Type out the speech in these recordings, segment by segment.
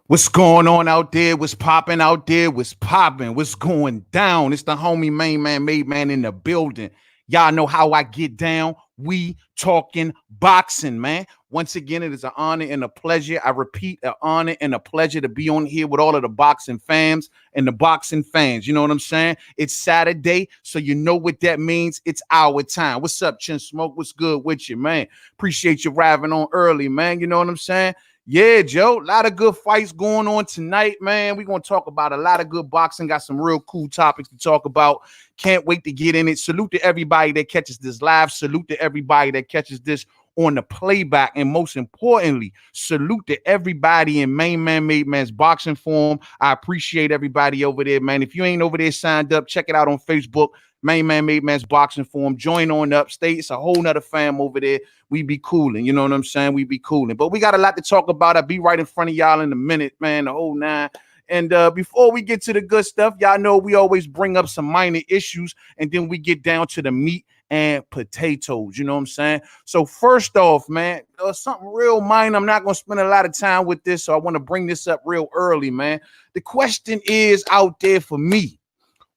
What's going on out there? What's popping out there? What's popping? What's going down? It's the homie main man, made man in the building. Y'all know how I get down. We talking boxing, man. Once again, it is an honor and a pleasure. I repeat, an honor and a pleasure to be on here with all of the boxing fans and the boxing fans. You know what I'm saying? It's Saturday, so you know what that means. It's our time. What's up, Chin Smoke? What's good with you, man? Appreciate you arriving on early, man. You know what I'm saying? Yeah, Joe, a lot of good fights going on tonight, man. We're going to talk about a lot of good boxing. Got some real cool topics to talk about. Can't wait to get in it. Salute to everybody that catches this live. Salute to everybody that catches this on the playback. And most importantly, salute to everybody in Main Man Made Man's boxing forum. I appreciate everybody over there, man. If you ain't over there signed up, check it out on Facebook. Main Man Made Man's boxing forum. Join on up. Stay. It's a whole nother fam over there. We be cooling. You know what I'm saying? We be cooling. But we got a lot to talk about. I'll be right in front of y'all in a minute, man. The whole nine. And before we get to the good stuff, y'all know we always bring up some minor issues, and then we get down to the meat and potatoes. You know what I'm saying? So first off, man, something real minor. I'm not going to spend a lot of time with this, so I want to bring this up real early, man. The question is out there for me.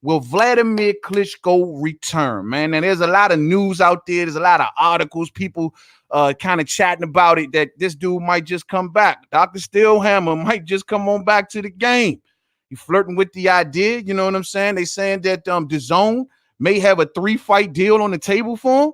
Will Vladimir Klitschko return, man? And there's a lot of news out there. There's a lot of articles, people kind of chatting about it, that this dude might just come back. Dr. Steelhammer might just come on back to the game. He's flirting with the idea, you know what I'm saying? They saying that DAZN may have a 3-fight deal on the table for him.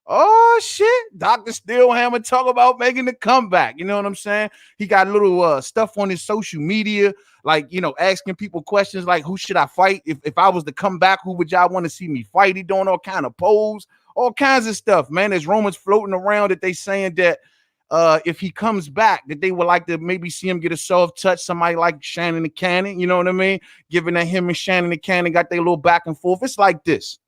Oh, shit. Dr. Steelhammer talk about making the comeback. You know what I'm saying? He got little stuff on his social media, like, you know, asking people questions like, who should I fight? If I was to come back, who would y'all want to see me fight? He doing all kind of polls, all kinds of stuff, man. There's rumors floating around that they saying that if he comes back, that they would like to maybe see him get a soft touch, somebody like Shannon the Cannon, you know what I mean? Given that him and Shannon the Cannon got their little back and forth. It's like this.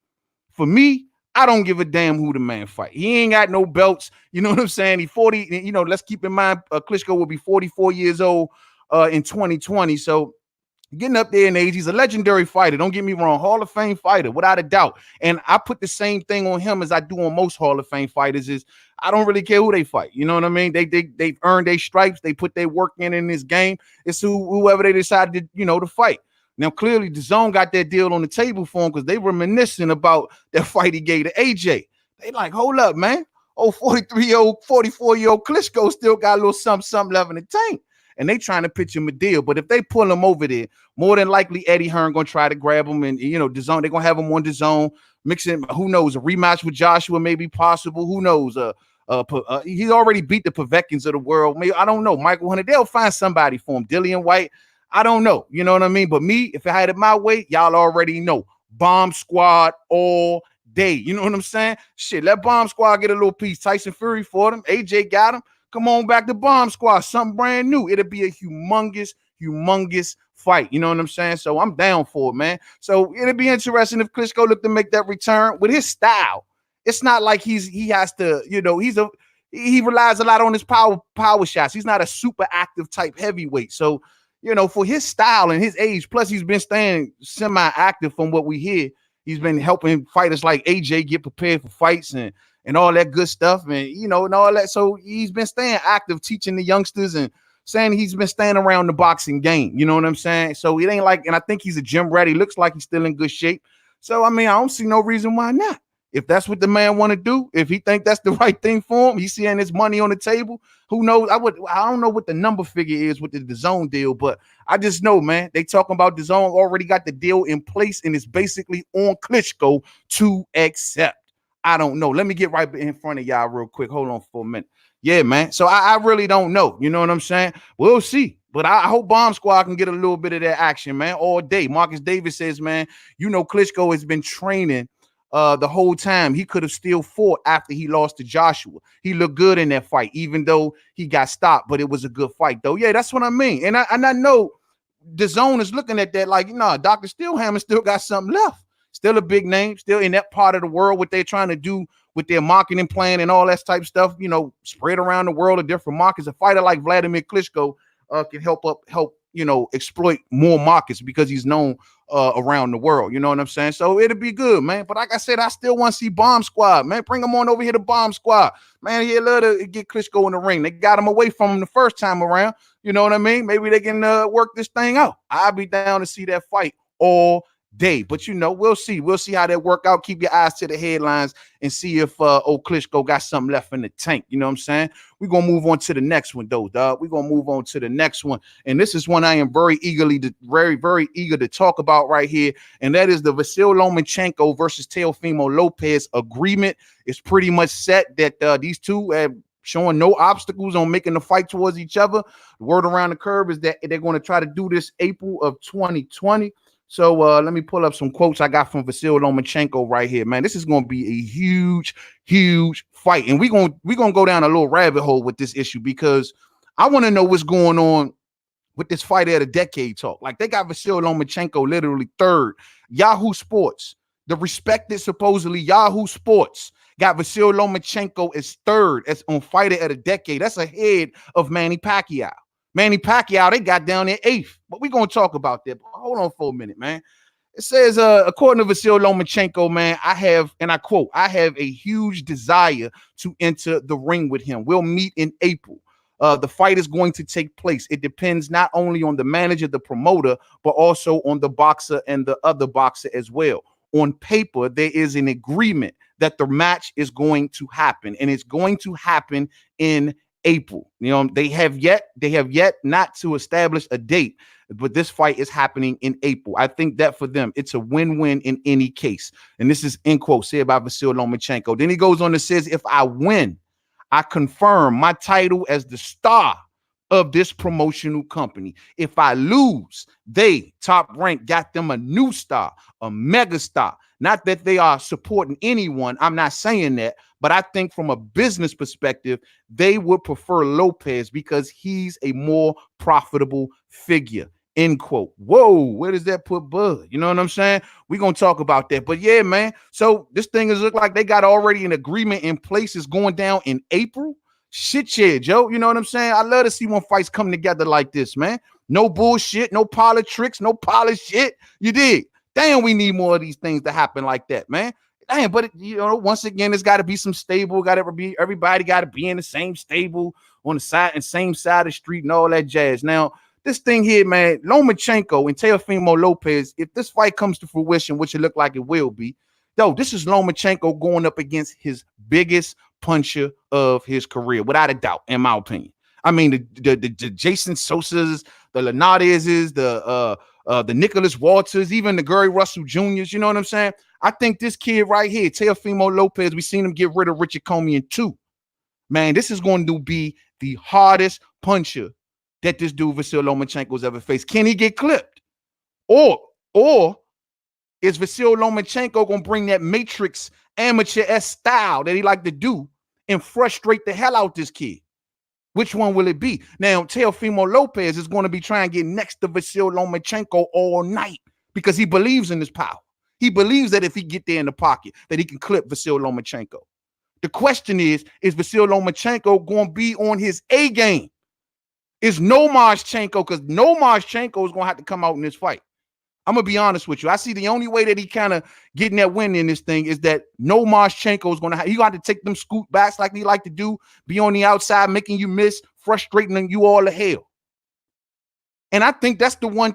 For me, I don't give a damn who the man fight. He ain't got no belts. You know what I'm saying? He 40, you know, let's keep in mind, Klitschko will be 44 years old in 2020. So getting up there in age, he's a legendary fighter. Don't get me wrong. Hall of Fame fighter, without a doubt. And I put the same thing on him as I do on most Hall of Fame fighters is I don't really care who they fight. You know what I mean? They've earned their stripes. They put their work in this game. It's whoever they decided to, you know, to fight. Now, clearly, DAZN got that deal on the table for him because they reminiscing about that fight he gave to AJ. They like, hold up, man. Oh, 43-year-old, 44-year-old Klitschko still got a little something left in the tank. And they trying to pitch him a deal. But if they pull him over there, more than likely Eddie Hearn going to try to grab him. And, you know, DAZN, they're going to have him on DAZN, mixing, who knows, a rematch with Joshua may be possible. Who knows? He's already beat the Povetkin's of the world. Maybe, I don't know. Michael Hunter, they'll find somebody for him. Dillian White. I don't know. You know what I mean? But me, if I had it my way, y'all already know. Bomb Squad all day. You know what I'm saying? Shit, let Bomb Squad get a little piece. Tyson Fury for them. AJ got him. Come on back to Bomb Squad. Something brand new. It'll be a humongous fight. You know what I'm saying? So I'm down for it, man. So it'll be interesting if Klitschko look to make that return with his style. It's not like he has to, you know, he relies a lot on his power shots. He's not a super active type heavyweight. So, you know, for his style and his age, plus he's been staying semi-active from what we hear. He's been helping fighters like AJ get prepared for fights and all that good stuff, and, you know, and all that. So he's been staying active, teaching the youngsters and saying he's been staying around the boxing game. You know what I'm saying? So it ain't like, and I think he's a gym rat. He looks like he's still in good shape. So, I mean, I don't see no reason why not. If that's what the man want to do, if he think that's the right thing for him, he's seeing his money on the table. Who knows? I don't know what the number figure is with the DAZN deal, but I just know, man, they talking about DAZN already got the deal in place, and it's basically on Klitschko to accept. I don't know. Let me get right in front of y'all real quick. Hold on for a minute. Yeah, man. So I really don't know. You know what I'm saying? We'll see. But I hope Bomb Squad can get a little bit of that action, man, all day. Marcus Davis says, man, you know, Klitschko has been training the whole time. He could have still fought after he lost to Joshua. He looked good in that fight, even though he got stopped, but it was a good fight, though. Yeah, that's what I mean. And I know DAZN is looking at that like, Dr. Steelhammer still got something left. Still a big name, still in that part of the world, what they're trying to do with their marketing plan and all that type of stuff, you know, spread around the world of different markets. A fighter like Vladimir Klitschko can help, you know, exploit more markets because he's known around the world. You know what I'm saying? So it'll be good, man. But like I said, I still want to see Bomb Squad, man. Bring them on over here to Bomb Squad, man. He love to get Klitschko in the ring. They got him away from him the first time around. You know what I mean? Maybe they can work this thing out. I'll be down to see that fight all day. But we'll see. We'll see how that work out. Keep your eyes to the headlines and see if old Klitschko got something left in the tank. You know what I'm saying? We're gonna move on to the next one, though, dog. We're gonna move on to the next one. And this is one I am very very eager to talk about right here. And that is the Vasyl Lomachenko versus Teofimo Lopez agreement. It's pretty much set that these two have showing no obstacles on making the fight towards each other. The word around the curve is that they're going to try to do this April of 2020. So let me pull up some quotes I got from Vasyl Lomachenko right here, man. This is going to be a huge fight, and we're gonna go down a little rabbit hole with this issue because I want to know what's going on with this fight of the decade talk. Like, they got Vasyl Lomachenko literally third. Yahoo Sports, the respected supposedly Yahoo Sports, got Vasyl Lomachenko as third as on fighter of the decade. That's ahead of Manny Pacquiao. Manny Pacquiao, they got down in eighth. But we're going to talk about that. But hold on for a minute, man. It says, according to Vasyl Lomachenko, man, I have, and I quote, I have a huge desire to enter the ring with him. We'll meet in April. The fight is going to take place. It depends not only on the manager, the promoter, but also on the boxer and the other boxer as well. On paper, there is an agreement that the match is going to happen, and it's going to happen in April. They have yet not to establish a date, but this fight is happening in April. I think that for them, it's a win-win in any case. And this is in quote said by Vasyl Lomachenko. Then he goes on and says, if I win, I confirm my title as the star of this promotional company. If I lose, they, Top Rank, got them a new star, a mega star. Not that they are supporting anyone. I'm not saying that. But I think from a business perspective, they would prefer Lopez because he's a more profitable figure. End quote. Whoa, where does that put Bud? You know what I'm saying? We're going to talk about that. But yeah, man. So this thing is look like they got already an agreement in place. It's going down in April. Shit, yeah, Joe. You know what I'm saying? I love to see when fights come together like this, man. No bullshit, no politics, no polished shit. You dig? Damn, we need more of these things to happen like that, man. Damn, but once again, it's got to be some stable. Everybody got to be in the same stable on the side and same side of the street and all that jazz. Now, this thing here, man, Lomachenko and Teofimo Lopez, if this fight comes to fruition, which it look like it will be, though, this is Lomachenko going up against his biggest puncher of his career, without a doubt, in my opinion. I mean, the Jason Sosas, the Linareses, the Nicholas Walters, even the Gary Russell Jr.'s, you know what I'm saying? I think this kid right here, Teofimo Lopez, we seen him get rid of Richard Comey too. Man, this is going to be the hardest puncher that this dude Vasyl Lomachenko's ever faced. Can he get clipped? Or is Vasyl Lomachenko going to bring that Matrix amateur-esque style that he like to do and frustrate the hell out this kid? Which one will it be? Now, Teofimo Lopez is going to be trying to get next to Vasyl Lomachenko all night because he believes in his power. He believes that if he get there in the pocket, that he can clip Vasyl Lomachenko. The question is Vasyl Lomachenko going to be on his A game? Is Nomashchenko, because Nomashchenko is going to have to come out in this fight. I'm going to be honest with you. I see the only way that he kind of getting that win in this thing is that Nomashchenko is going to he got to take them scoot backs like he like to do, be on the outside, making you miss, frustrating you all to hell. And I think that's the one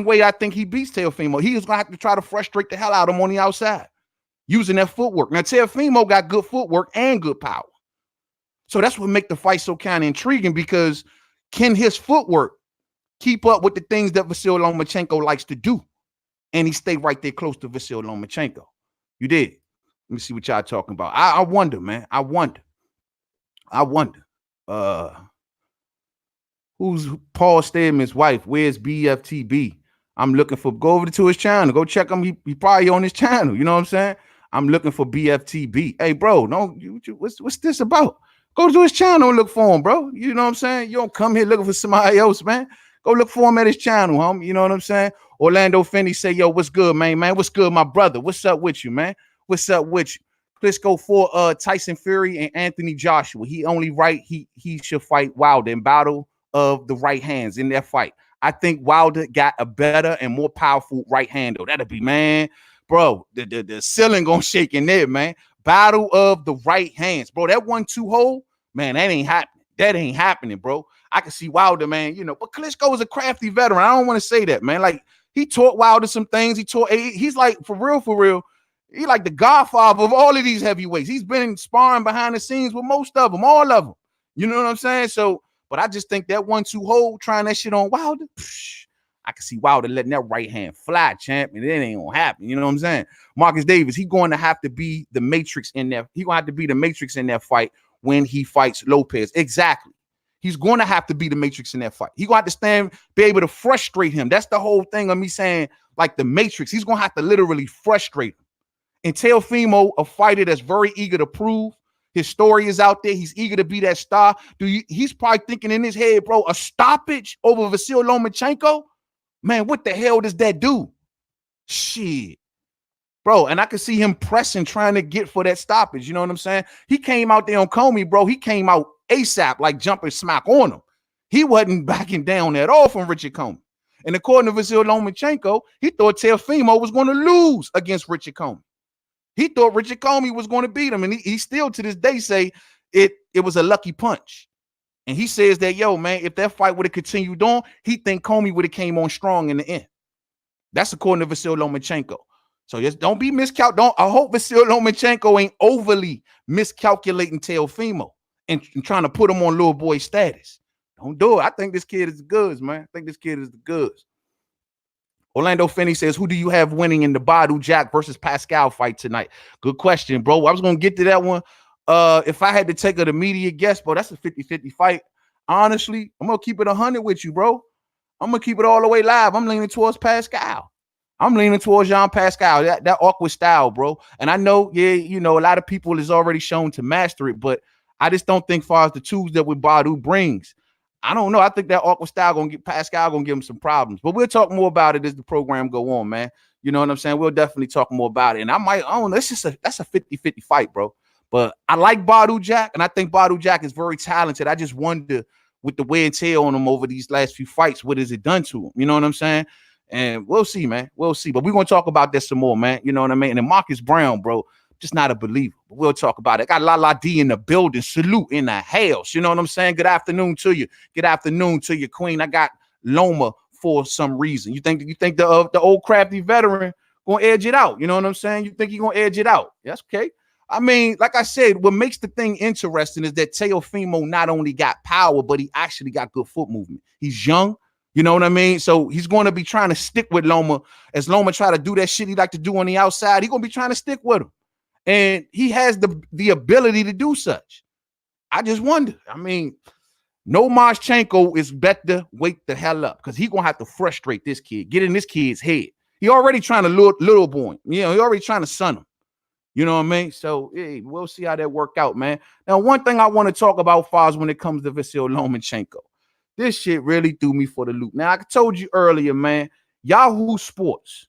way I think he beats Teofimo. He is going to have to try to frustrate the hell out of him on the outside using that footwork. Now, Teofimo got good footwork and good power. So that's what makes the fight so kind of intriguing, because can his footwork keep up with the things that Vasyl Lomachenko likes to do? And he stay right there close to Vasyl Lomachenko. You did. Let me see what y'all talking about. I wonder, man. I wonder. Who's Paul Stedman's wife? Where's BFTB? I'm looking for, go over to his channel. Go check him. He probably on his channel. You know what I'm saying? I'm looking for BFTB. Hey, bro, no, what's this about? Go to his channel and look for him, bro. You know what I'm saying? You don't come here looking for somebody else, man. Go look for him at his channel, homie. You know what I'm saying? Orlando Finney say, yo, what's good, man? What's good, my brother? What's up with you, man? What's up with you? Let's go for Tyson Fury and Anthony Joshua. He only right. He should fight Wilder in battle of the right hands in that fight. I think Wilder got a better and more powerful right hand, though. That'll be, man, bro, the ceiling gonna shake in there, man. Battle of the right hands, bro. That 1-2 hole, man, that ain't happening. That ain't happening, bro. I can see Wilder, man, but Klitschko is a crafty veteran. I don't want to say that, man. Like, he taught Wilder some things. He's like, for real, he like the godfather of all of these heavyweights. He's been sparring behind the scenes with most of them, all of them. You know what I'm saying? So, but I just think that 1-2 hole, trying that shit on Wilder, I can see Wilder letting that right hand fly, champ, and it ain't gonna happen. You know what I'm saying? Marcus Davis, he's going to have to be the matrix in that. He's gonna have to be the matrix in that fight when he fights Lopez. Exactly. He's going to have to be the matrix in that fight. He's going to have to be able to frustrate him. That's the whole thing of me saying, like, the matrix. He's going to have to literally frustrate him. And Teofimo, a fighter that's very eager to prove. His story is out there. He's eager to be that star. He's probably thinking in his head, bro, a stoppage over Vasyl Lomachenko? Man, what the hell does that do? Shit. Bro, and I could see him pressing, trying to get for that stoppage. You know what I'm saying? He came out there on Comey, bro. He came out ASAP, like jumping smack on him. He wasn't backing down at all from Richard Comey. And according to Vasyl Lomachenko, he thought Teofimo was going to lose against Richard Comey. He thought Richard Comey was going to beat him. And he still to this day say it was a lucky punch. And he says that, yo, man, if that fight would have continued on, he think Comey would have came on strong in the end. That's according to Vasyl Lomachenko. So just don't be miscalculating. I hope Vasyl Lomachenko ain't overly miscalculating Teofimo and trying to put him on little boy status. Don't do it. I think this kid is the goods, man. I think this kid is the goods. Orlando Finney says, who do you have winning in the Badu Jack versus Pascal fight tonight? Good question, bro. I was going to get to that one. If I had to take an immediate guess, bro, that's a 50-50 fight. Honestly, I'm going to keep it 100 with you, bro. I'm going to keep it all the way live. I'm leaning towards Pascal. I'm leaning towards Jean Pascal, that awkward style, bro. And I know, a lot of people is already shown to master it, but I just don't think far as the tools that with Badu brings. I don't know. I think that awkward style gonna get Pascal gonna give him some problems. But we'll talk more about it as the program go on, man. You know what I'm saying? We'll definitely talk more about it. And I don't know, that's a 50-50 fight, bro. But I like Badu Jack, and I think Badu Jack is very talented. I just wonder, with the wear and tear on him over these last few fights, what has it done to him? You know what I'm saying? And we'll see, man. We'll see. But we're going to talk about this some more, man. You know what I mean? And Marcus Brown, bro, just not a believer. But we'll talk about it. Got La D in the building. Salute in the house. You know what I'm saying? Good afternoon to you. Good afternoon to you, queen. I got Loma for some reason. You think the old crafty veteran going to edge it out? You know what I'm saying? You think he's going to edge it out? That's okay. I mean, like I said, what makes the thing interesting is that Teofimo not only got power, but he actually got good foot movement. He's young. You know what I mean? So he's going to be trying to stick with Loma. As Loma try to do that shit he like to do on the outside, he's going to be trying to stick with him. And he has the ability to do such. I just wonder. I mean, no Marchenko is better wake the hell up because he's going to have to frustrate this kid, get in this kid's head. He already trying to little boy. He already trying to son him. You know what I mean? So, hey, we'll see how that work out, man. Now, one thing I want to talk about, Foz, when it comes to Vasyl Lomachenko. This shit really threw me for the loop. Now, I told you earlier, man, Yahoo Sports,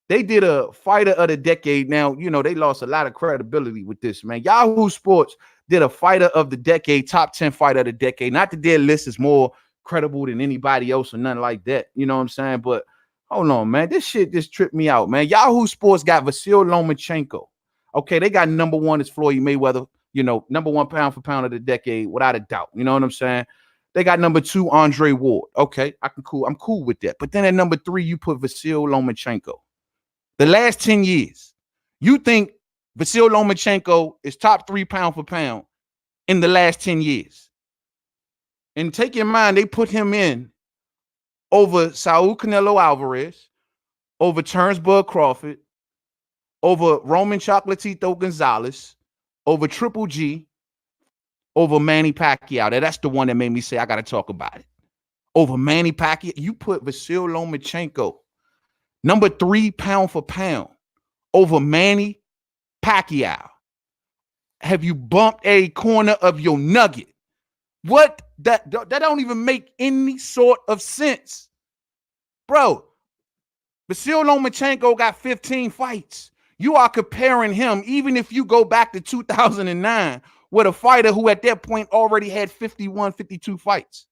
they did a fighter of the decade. Now, they lost a lot of credibility with this, man. Yahoo Sports did a fighter of the decade, top 10 fighter of the decade. Not that their list is more credible than anybody else or nothing like that. You know what I'm saying? But hold on, man. This shit just tripped me out, man. Yahoo Sports got Vasyl Lomachenko. Okay, they got number one is Floyd Mayweather, number one pound for pound of the decade, without a doubt. You know what I'm saying? They got number 2, Andre Ward. Okay, I'm cool with that. But then at number 3, you put Vasyl Lomachenko. The last 10 years, you think Vasyl Lomachenko is top 3 pound for pound in the last 10 years. And take in mind, they put him in over Saul Canelo Alvarez, over Terrence Crawford, over Roman Chocolatito Gonzalez, over Triple G, over Manny Pacquiao. That's the one that made me say I got to talk about it. Over Manny Pacquiao, you put Vasyl Lomachenko, number 3 pound for pound, over Manny Pacquiao. Have you bumped a corner of your nugget? What? That don't even make any sort of sense. Bro, Vasyl Lomachenko got 15 fights. You are comparing him, even if you go back to 2009, with a fighter who at that point already had 51, 52 fights.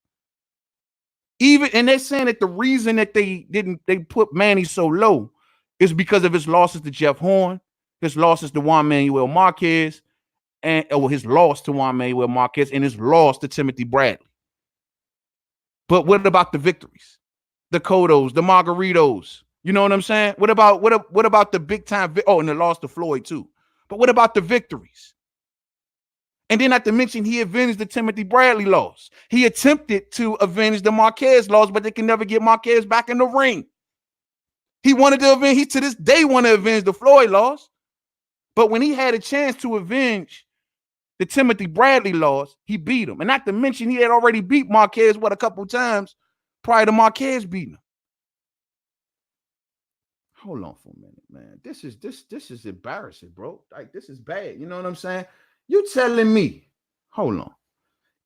Even and they're saying that the reason that they put Manny so low is because of his losses to Jeff Horn, his losses to Juan Manuel Marquez, and his loss to Juan Manuel Marquez, and his loss to Timothy Bradley. But what about the victories? The Cottos, the Margaritos. You know what I'm saying? What about the big time? And the loss to Floyd too. But what about the victories? And then not to mention, he avenged the Timothy Bradley loss. He attempted to avenge the Marquez loss, but they can never get Marquez back in the ring. He wanted to avenge, he to this day want to avenge the Floyd loss. But when he had a chance to avenge the Timothy Bradley loss, he beat him. And not to mention, he had already beat Marquez, a couple times prior to Marquez beating him. Hold on for a minute, man. This is embarrassing, bro. Like, this is bad. You know what I'm saying? You telling me, hold on,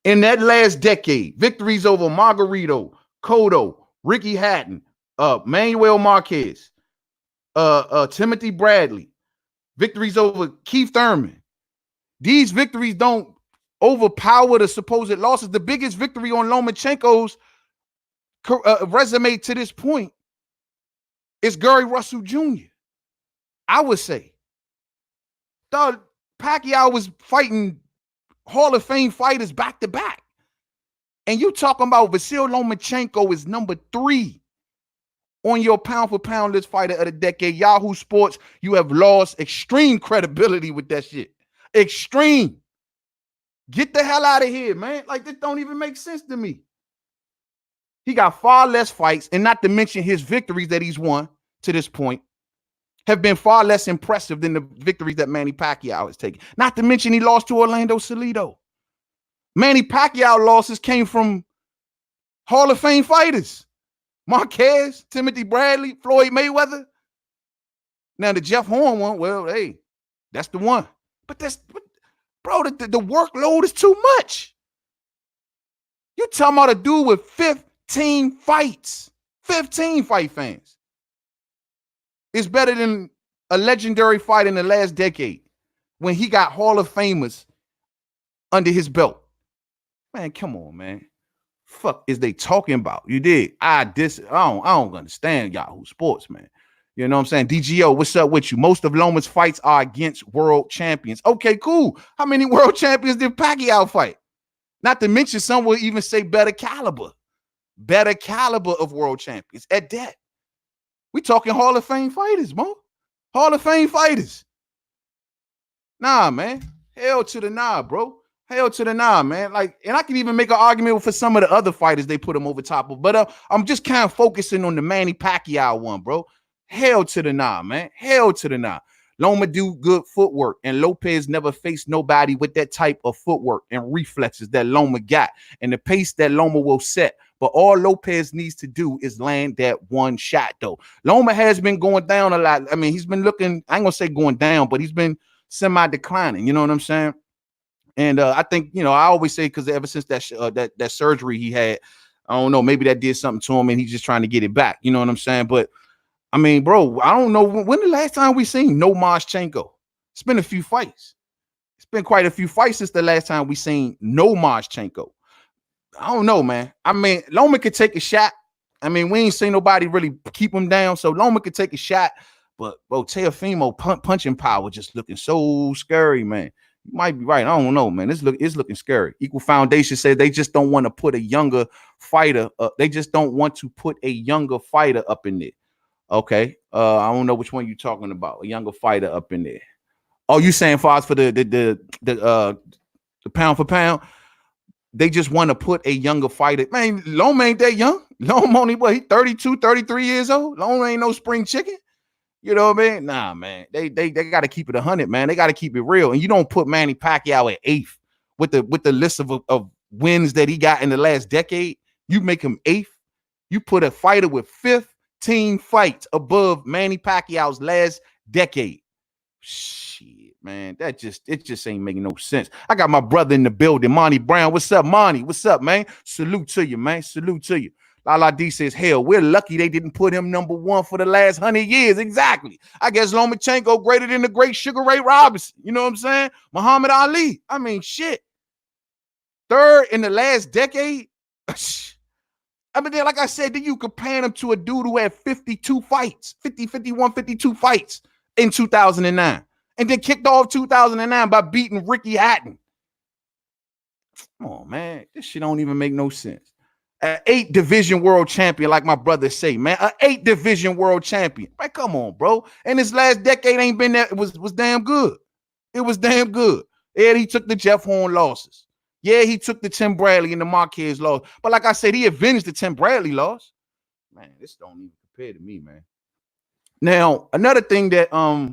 in that last decade, victories over Margarito, Cotto, Ricky Hatton, Manuel Marquez, Timothy Bradley, victories over Keith Thurman. These victories don't overpower the supposed losses. The biggest victory on Lomachenko's resume to this point is Gary Russell Jr. I would say. Pacquiao was fighting Hall of Fame fighters back to back. And you talking about Vasyl Lomachenko is number 3 on your pound for pound list fighter of the decade. Yahoo Sports, you have lost extreme credibility with that shit. Extreme. Get the hell out of here, man. Like, this don't even make sense to me. He got far less fights, and not to mention his victories that he's won to this point have been far less impressive than the victories that Manny Pacquiao has taken. Not to mention he lost to Orlando Salido. Manny Pacquiao losses came from Hall of Fame fighters. Marquez, Timothy Bradley, Floyd Mayweather. Now the Jeff Horn one, well, hey, that's the one. But bro, the workload is too much. You talking about a dude with 15 fights. 15 fight fans. It's better than a legendary fight in the last decade when he got Hall of Famers under his belt. Man, come on, man. Fuck is they talking about? You did. I don't understand Yahoo Sports, man. You know what I'm saying? DGO, what's up with you? Most of Loma's fights are against world champions. Okay, cool. How many world champions did Pacquiao fight? Not to mention, some will even say better caliber of world champions at that. We talking Hall of Fame fighters, Mo. Hall of Fame fighters. Nah, man. Hell to the nah, bro. Hell to the nah, man. Like, and I can even make an argument for some of the other fighters they put him over top of. But I'm just kind of focusing on the Manny Pacquiao one, bro. Hell to the nah, man. Hell to the nah. Loma do good footwork, and Lopez never faced nobody with that type of footwork and reflexes that Loma got and the pace that Loma will set. But all Lopez needs to do is land that one shot, though. Loma has been going down a lot. I mean, he's been looking, I ain't going to say going down, but he's been semi-declining. You know what I'm saying? And I think, you know, I always say, because ever since that surgery he had, I don't know, maybe that did something to him and he's just trying to get it back. You know what I'm saying? But I mean, bro, I don't know when the last time we seen No Moshchenko. It's been a few fights. It's been quite a few fights since the last time we seen No Moshchenko. I don't know, man. I mean, Loma could take a shot. I mean, we ain't seen nobody really keep him down, so Loma could take a shot. But bro, Teofimo punching power just looking so scary, man. You might be right. I don't know, man. It's looking scary. Equal Foundation said they just don't want to put a younger fighter up. They just don't want to put a younger fighter up in there. Okay. I don't know which one you're talking about. A younger fighter up in there. Oh, you saying far as for the pound for pound? They just want to put a younger fighter. Man, Loma ain't that young. Loma only, he 32, 33 years old. Loma ain't no spring chicken. You know what I mean? Nah, man. They got to keep it 100, man. They got to keep it real. And you don't put Manny Pacquiao at 8th with the list of wins that he got in the last decade. You make him 8th. You put a fighter with 15 fights above Manny Pacquiao's last decade. Shit, man. It just ain't making no sense. I got my brother in the building, Monty Brown. What's up, Monty? What's up, man? Salute to you, man. Salute to you. Lala D says, hell, we're lucky they didn't put him number 1 for the last 100 years. Exactly. I guess Lomachenko greater than the great Sugar Ray Robinson. You know what I'm saying? Muhammad Ali. I mean, shit. 3rd in the last decade. I mean, like I said, then you compare him to a dude who had 52 fights, 50, 51, 52 fights in 2009. And then kicked off 2009 by beating Ricky Hatton. Come on, man. This shit don't even make no sense. An 8 division world champion, like my brother say, man. An 8 division world champion. Man, come on, bro. And this last decade ain't been that. It was damn good. It was damn good. Yeah, he took the Jeff Horn losses. Yeah, he took the Tim Bradley and the Marquez loss. But like I said, he avenged the Tim Bradley loss. Man, this don't even compare to me, man. Now, another thing that Vasil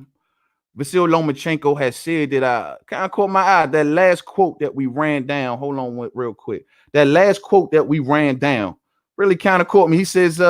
Lomachenko has said that kind of caught my eye, that last quote that we ran down. Hold on real quick. That last quote that we ran down really kind of caught me. He says,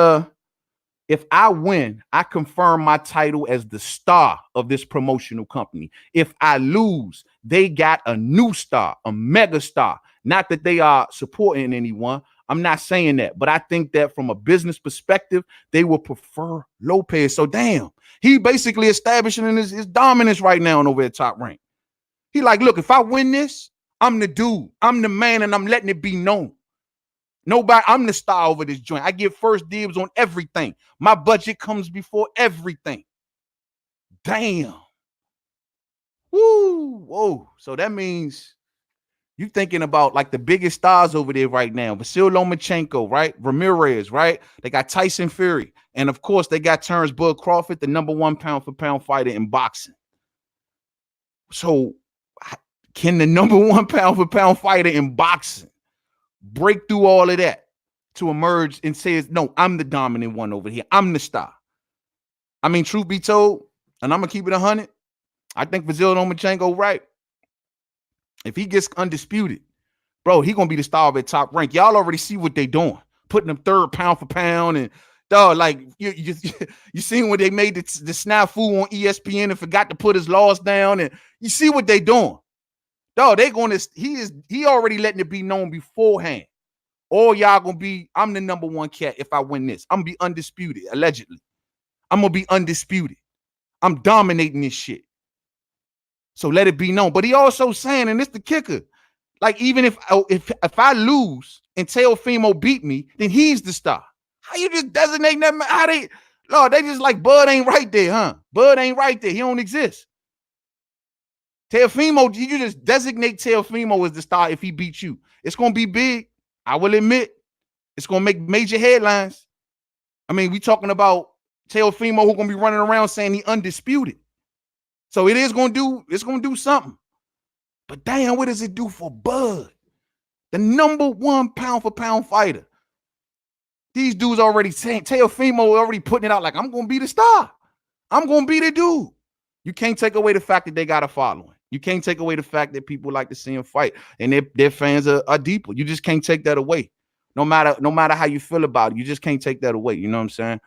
if I win, I confirm my title as the star of this promotional company. If I lose, they got a new star, a mega star. Not that they are supporting anyone. I'm not saying that, but I think that from a business perspective, they will prefer Lopez. So damn, he basically establishing his dominance right now over at Top Rank. He like, look, if I win this, I'm the dude. I'm the man, and I'm letting it be known. Nobody, I'm the star over this joint. I get first dibs on everything. My budget comes before everything. Damn. Woo. Whoa. So that means you thinking about like the biggest stars over there right now. Vasil Lomachenko, right? Ramirez, right? They got Tyson Fury. And of course, they got Terrence Bud Crawford, the #1 pound-for-pound fighter in boxing. So can the #1 pound-for-pound fighter in boxing break through all of that to emerge and say, no, I'm the dominant one over here. I'm the star. I mean, truth be told, and I'm going to keep it 100, I think Vasil Lomachenko right. If he gets undisputed, bro, he going to be the star of at Top Rank. Y'all already see what they doing. Putting them third pound for pound. And, dog, like, you seen when they made the snafu on ESPN and forgot to put his loss down. And you see what they doing. Dog, they going to, he already letting it be known beforehand. All y'all going to be, I'm the #1 cat if I win this. I'm going to be undisputed, allegedly. I'm going to be undisputed. I'm dominating this shit. So let it be known. But he also saying, and this the kicker, like even if I lose and Teofimo beat me, then he's the star. How you just designate that man? How they, Lord, they just like Bud ain't right there, huh? Bud ain't right there. He don't exist. Teofimo, you just designate Teofimo as the star if he beats you. It's going to be big. I will admit. It's going to make major headlines. I mean, we talking about Teofimo who's going to be running around saying he undisputed. So it is going to do something. But damn, what does it do for Bud? The #1 pound-for-pound fighter. These dudes already saying, Teofimo already putting it out like, I'm going to be the star. I'm going to be the dude. You can't take away the fact that they got a following. You can't take away the fact that people like to see him fight. And their fans are deeper. You just can't take that away. No matter how you feel about it, you just can't take that away. You know what I'm saying?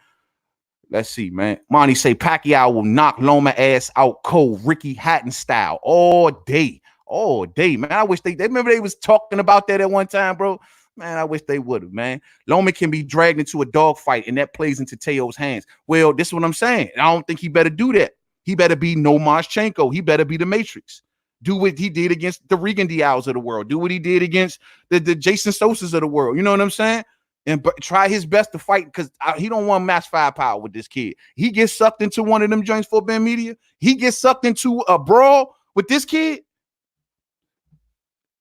Let's see, man. Monty say Pacquiao will knock Loma ass out cold, Ricky Hatton style, all day, man. I wish they remember they was talking about that at one time, bro. Man, I wish they would have, man. Loma can be dragged into a dogfight, and that plays into Teo's hands. Well, this is what I'm saying. I don't think he better do that. He better be Lomachenko. He better be the Matrix. Do what he did against the Regan Dials of the world. Do what he did against the Jason Sosas of the world. You know what I'm saying? And try his best to fight because he don't want match firepower with this kid. He gets sucked into one of them joints for Ben Media. He gets sucked into a brawl with this kid.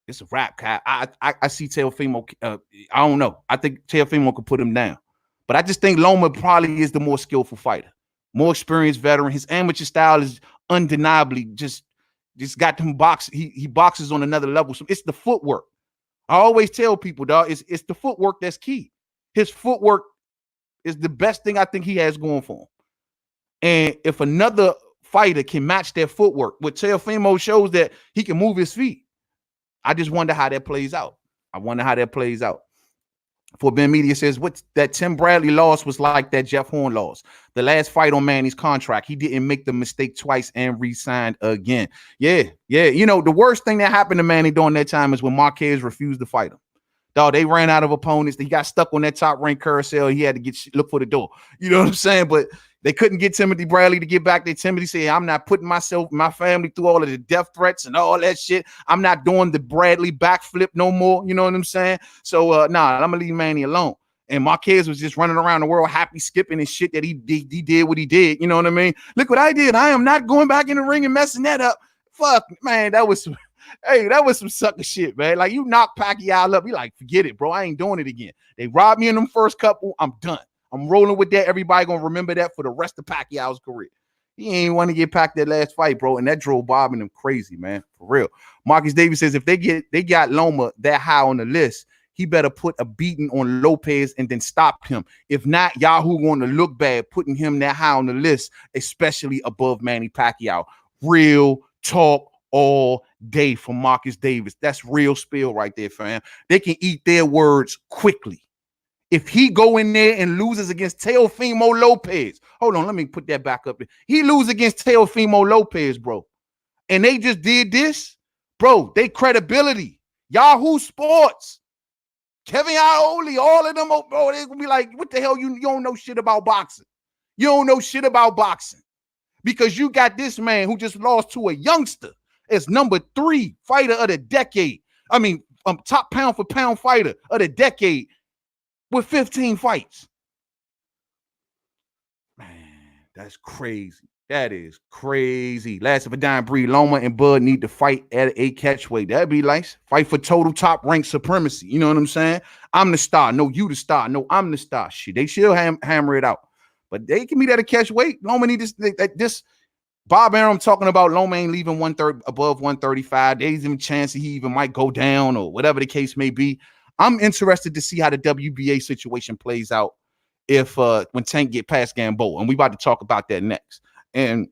It's a wrap, Kyle. I see Teofimo. I don't know. I think Teofimo could put him down. But I just think Loma probably is the more skillful fighter. More experienced veteran. His amateur style is undeniably just got him box. He boxes on another level. So it's the footwork. I always tell people, dog, it's the footwork that's key. His footwork is the best thing I think he has going for him. And if another fighter can match their footwork, what Teofimo shows that he can move his feet. I just wonder how that plays out. For Ben Media says, what that Tim Bradley loss was like that Jeff Horn loss. The last fight on Manny's contract, he didn't make the mistake twice and re-signed again. Yeah. You know, the worst thing that happened to Manny during that time is when Marquez refused to fight him. Dog, they ran out of opponents. He got stuck on that Top Rank carousel. He had to look for the door. You know what I'm saying? But they couldn't get Timothy Bradley to get back there. Timothy said, I'm not putting my family through all of the death threats and all that shit. I'm not doing the Bradley backflip no more. You know what I'm saying? So, I'm going to leave Manny alone. And Marquez was just running around the world happy, skipping and shit that he did what he did. You know what I mean? Look what I did. I am not going back in the ring and messing that up. Fuck, man, that was some, hey, that was some sucker shit, man. Like, you knock Pacquiao up, you like, forget it, bro. I ain't doing it again. They robbed me in them first couple. I'm done. I'm rolling with that. Everybody gonna remember that for the rest of Pacquiao's career. He ain't want to get packed that last fight, bro, and that drove Bob and them crazy, man, for real. Marcus Davis says if they got Loma that high on the list, he better put a beating on Lopez and then stop him. If not, Yahoo going to look bad putting him that high on the list, especially above Manny Pacquiao. Real talk all day from Marcus Davis. That's real spill right there, fam. They can eat their words quickly. If he go in there and loses against Teofimo Lopez, hold on, let me put that back up. He lose against Teofimo Lopez, bro, and they just did this, bro. They credibility, Yahoo Sports, Kevin Iole, all of them, bro, they gonna be like, what the hell? You don't know shit about boxing. You don't know shit about boxing because you got this man who just lost to a youngster as number 3 fighter of the decade. I mean, top pound for pound fighter of the decade with 15 fights. Man, that's crazy. That is crazy. Last of a dying breed, Loma and Bud need to fight at a catchweight. That'd be nice. Fight for total top rank supremacy. You know what I'm saying? I'm the star. No, you the star. No, I'm the star. Shit, they should hammer it out. But they can meet at a catchweight. Loma need this. Bob Arum talking about Loma ain't leaving above 135. There's even a chance he even might go down or whatever the case may be. I'm interested to see how the WBA situation plays out if when Tank get past Gamboa, and we about to talk about that next. And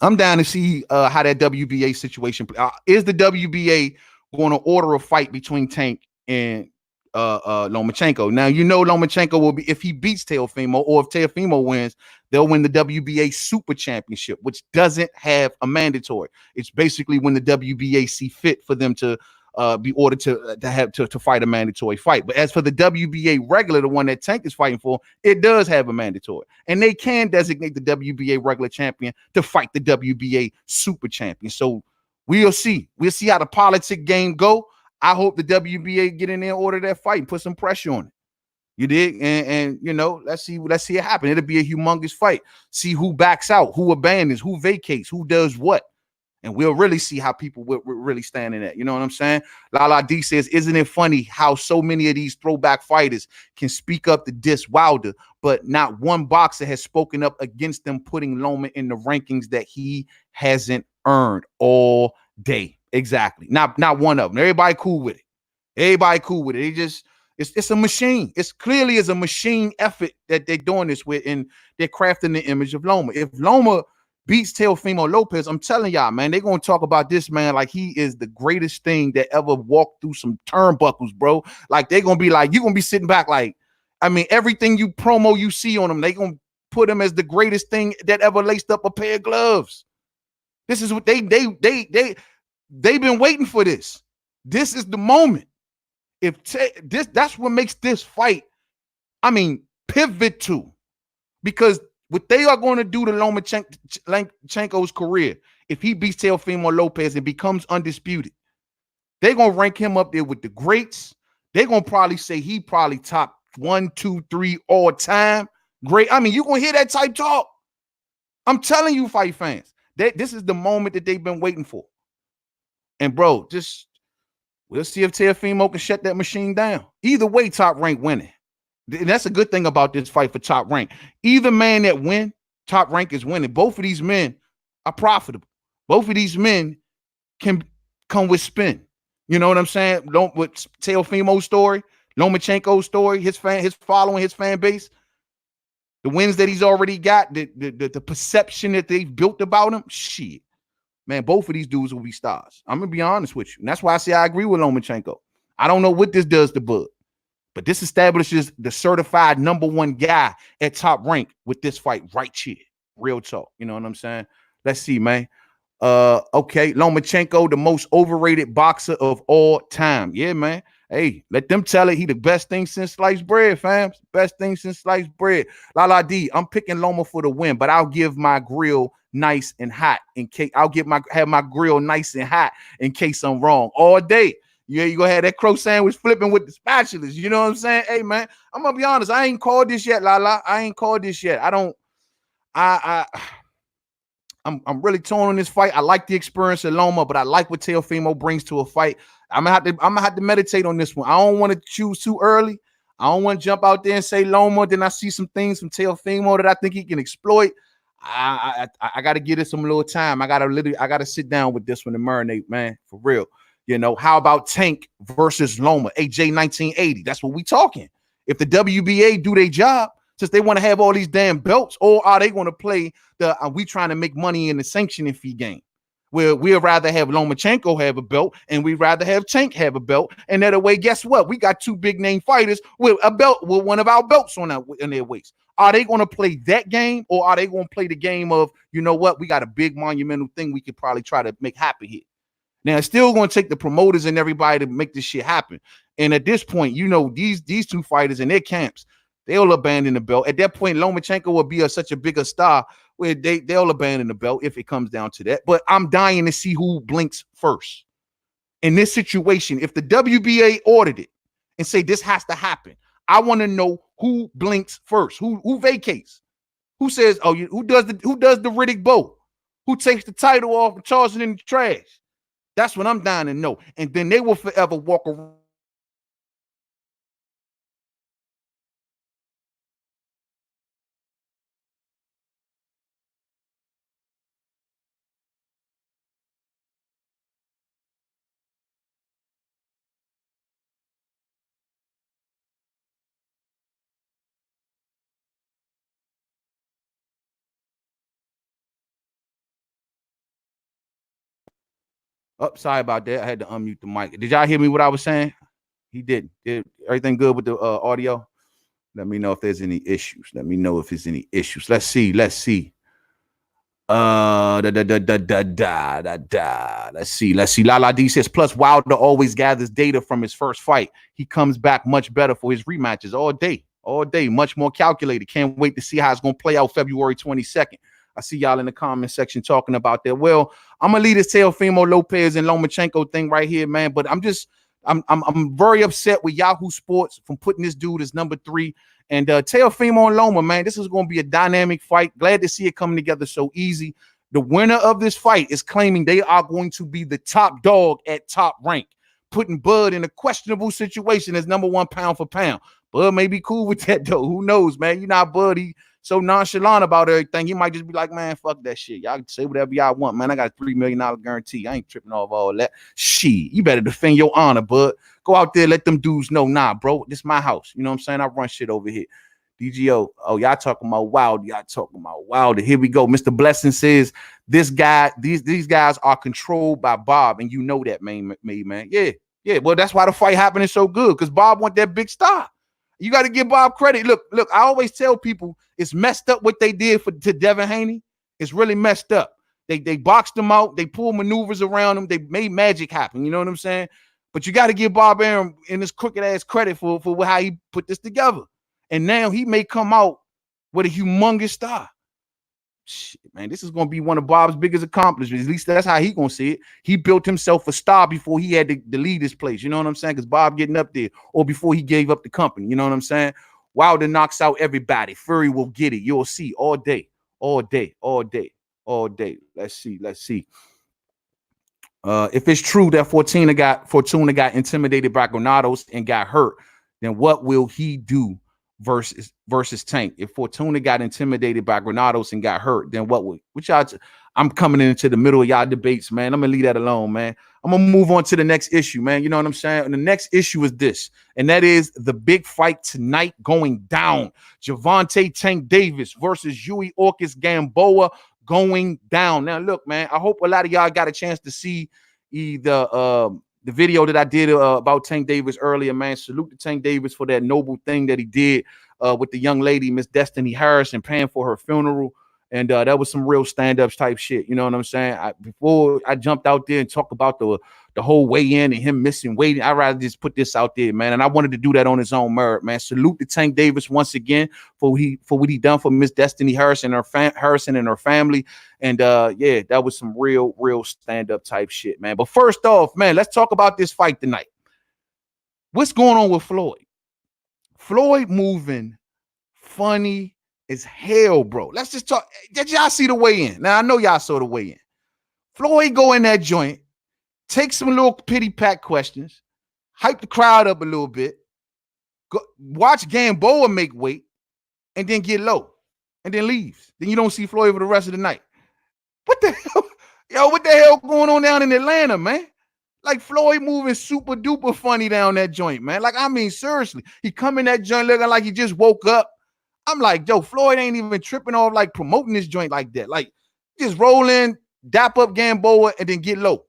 I'm down to see how that WBA situation is. The WBA going to order a fight between Tank and Lomachenko? Now, you know Lomachenko will be, if he beats Teofimo or if Teofimo wins, they'll win the WBA Super Championship, which doesn't have a mandatory. It's basically when the WBA see fit for them to be ordered to fight a mandatory fight. But as for the WBA regular, the one that Tank is fighting for, it does have a mandatory. And they can designate the WBA regular champion to fight the WBA super champion. So we'll see. We'll see how the politic game go. I hope the WBA get in there and order that fight and put some pressure on it. You did, and you know, let's see it happen. It'll be a humongous fight. See who backs out, who abandons, who vacates, who does what. And we'll really see how people will really stand in that. You know what I'm saying? Lala D says, isn't it funny how so many of these throwback fighters can speak up to diss Wilder, but not one boxer has spoken up against them putting Loma in the rankings that he hasn't earned all day. Exactly. Not one of them. Everybody cool with it. Everybody cool with it. They just, it's a machine. It's clearly is a machine effort that they're doing this with, and they're crafting the image of Loma. If Loma beats Teofimo Lopez, I'm telling y'all, man, they're going to talk about this man like he is the greatest thing that ever walked through some turnbuckles, bro. Like, they're going to be like, you're going to be sitting back like, I mean, everything you promo you see on him, they're going to put him as the greatest thing that ever laced up a pair of gloves. This is what they've been waiting for this. This is the moment. That's what makes this fight, I mean, pivotal, because what they are going to do to Lomachenko's career, if he beats Teofimo Lopez and becomes undisputed, they're going to rank him up there with the greats. They're going to probably say he probably top 1, 2, 3 all time great. I mean, you're going to hear that type talk. I'm telling you, fight fans, this is the moment that they've been waiting for. And bro, we'll see if Teofimo can shut that machine down. Either way, Top Rank winning. And that's a good thing about this fight for Top Rank. Either man that win, Top Rank is winning. Both of these men are profitable. Both of these men can come with spin. You know what I'm saying? With Teofimo's story, Lomachenko's story, his following, his fan base, the wins that he's already got, the perception that they've built about him, shit. Man, both of these dudes will be stars. I'm going to be honest with you. And that's why I say I agree with Lomachenko. I don't know what this does to Bud, but this establishes the certified #1 guy at Top Rank with this fight right here. Real talk. You know what I'm saying? Let's see, man. Okay, Lomachenko, the most overrated boxer of all time. Yeah, man. Hey, let them tell it. He the best thing since sliced bread, fam. Best thing since sliced bread. Lala D, I'm picking Loma for the win, but I'll give my grill nice and hot in case have my grill nice and hot in case I'm wrong all day. Yeah, you gonna have that crow sandwich flipping with the spatulas. You know what I'm saying? Hey man, I'm gonna be honest. I ain't called this yet, Lala. I ain't called this yet. I don't. I'm really torn on this fight. I like the experience of Loma, but I like what Teofimo brings to a fight. I'm gonna have to meditate on this one. I don't want to choose too early. I don't want to jump out there and say Loma. Then I see some things from Teofimo that I think he can exploit. I got to give it some little time. I gotta sit down with this one and marinate, man, for real. You know, how about Tank versus Loma, AJ 1980? That's what we talking. If the WBA do their job, since they want to have all these damn belts, or are they going to play the we trying to make money in the sanctioning fee game? Where we'd rather have Lomachenko have a belt and we'd rather have Tank have a belt. And that way, guess what? We got two big name fighters with a belt, with one of our belts on their waist. Are they going to play that game, or are they going to play the game of, you know what, we got a big monumental thing we could probably try to make happen here? Now, it's still going to take the promoters and everybody to make this shit happen. And at this point, you know, these two fighters in their camps, they'll abandon the belt. At that point, Lomachenko will be such a bigger star where they'll abandon the belt if it comes down to that. But I'm dying to see who blinks first. In this situation, if the WBA ordered it and say this has to happen, I want to know who blinks first, who vacates, who says, oh, who does the Riddick Bowe, who takes the title off and tosses it in the trash. That's what I'm dying to know. And then they will forever walk around. Oh, sorry about that. I had to unmute the mic. Did y'all hear me what I was saying? He did. Did everything good with the audio? Let me know if there's any issues. Let me know if there's any issues. Let's see. Let's see. Let's see. Lala D says, plus Wilder always gathers data from his first fight. He comes back much better for his rematches all day, much more calculated. Can't wait to see how it's going to play out February 22nd. I see y'all in the comment section talking about that. Well, I'm gonna leave this Teofimo Lopez and Lomachenko thing right here, man. But I'm very upset with Yahoo Sports from putting this dude as number 3. And Teofimo and Loma, man, this is going to be a dynamic fight. Glad to see it coming together so easy. The winner of this fight is claiming they are going to be the top dog at Top Rank, putting Bud in a questionable situation as number 1 pound for pound. Bud may be cool with that, though. Who knows, man? You know, Bud, he so nonchalant about everything. He might just be like, man, fuck that shit. Y'all can say whatever y'all want, man. I got a $3 million guarantee. I ain't tripping off all that. Shit, you better defend your honor, Bud. Go out there, let them dudes know, nah, bro, this is my house. You know what I'm saying? I run shit over here. DGO, oh, y'all talking about Wilder. Y'all talking about Wilder. Here we go. Mr. Blessing says, this guy, these guys are controlled by Bob, and you know that, man. Yeah. Well, that's why the fight happening so good, because Bob want that big star. You got to give Bob credit. Look, I always tell people it's messed up what they did to Devin Haney. It's really messed up. They boxed him out. They pulled maneuvers around him. They made magic happen. You know what I'm saying? But you got to give Bob Arum and his crooked ass credit for how he put this together. And now he may come out with a humongous star. Shit, man, this is going to be one of Bob's biggest accomplishments. At least that's how he going to see it. He built himself a star before he had to leave this place. You know what I'm saying? Because Bob getting up there, or before he gave up the company. You know what I'm saying? Wilder knocks out everybody. Fury will get it. You'll see all day. Let's see. If it's true that Fortuna got intimidated by Granados and got hurt, then what will he do versus Tank? If Fortuna got intimidated by Granados and got hurt, then what would I'm coming into the middle of y'all debates, man. I'm gonna leave that alone, man. I'm gonna move on to the next issue, man. You know what I'm saying? And the next issue is this, and that is the big fight tonight going down. Gervonta Tank Davis versus Yui Orkis Gamboa going down. Now, look, man, I hope a lot of y'all got a chance to see the video that I did about Tank Davis earlier, man. Salute to Tank Davis for that noble thing that he did with the young lady, Miss Destiny Harrison, paying for her funeral. And that was some real stand-ups type shit. You know what I'm saying? Before I jumped out there and talk about the whole weigh-in and him missing weight, I'd rather just put this out there, man. And I wanted to do that on his own merit, man. Salute to Tank Davis once again for what he done for Miss Destiny Harrison and her family. And yeah, that was some real stand-up type shit, man. But first off, man, let's talk about this fight tonight. What's going on with Floyd? Floyd moving funny as hell, bro. Let's just talk. Did y'all see the weigh-in? Now, I know y'all saw the weigh-in. Floyd go in that joint, take some little pity pack questions, hype the crowd up a little bit, go, watch Gamboa make weight, and then get low, and then leaves. Then you don't see Floyd for the rest of the night. What the hell? Yo, what the hell going on down in Atlanta, man? Like Floyd moving super duper funny down that joint, man. Like, I mean, seriously. He come in that joint looking like he just woke up. I'm like, yo, Floyd ain't even tripping off like promoting this joint like that. Like, just roll in, dap up Gamboa, and then get low.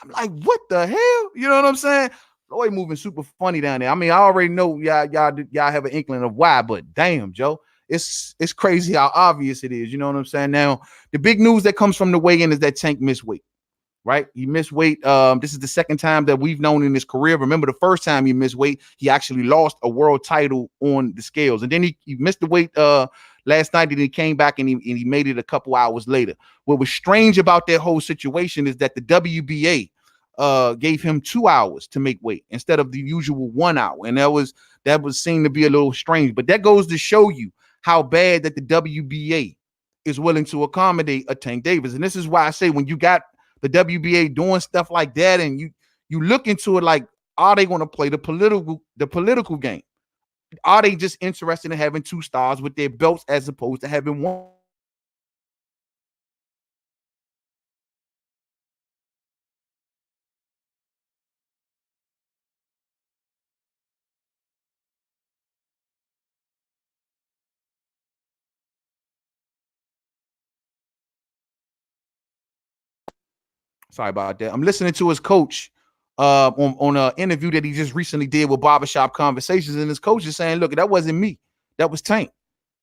I'm like, what the hell? You know what I'm saying? Floyd moving super funny down there. I mean, I already know y'all have an inkling of why, but damn, Joe, it's crazy how obvious it is. You know what I'm saying? Now, the big news that comes from the weigh-in is that Tank missed weight. Right? He missed weight. This is the second time that we've known in his career. Remember, the first time he missed weight, he actually lost a world title on the scales. And then he missed the weight last night, and he came back and he made it a couple hours later. What was strange about that whole situation is that the WBA gave him 2 hours to make weight instead of the usual 1 hour. And that was seen to be a little strange. But that goes to show you how bad that the WBA is willing to accommodate a Tank Davis. And this is why I say, when you got the WBA doing stuff like that, and you look into it like, are they going to play the political game? Are they just interested in having 2 stars with their belts as opposed to having one? Sorry about that. I'm listening to his coach on an interview that he just recently did with Barbershop Conversations, and his coach is saying, look, that wasn't me. That was Tank.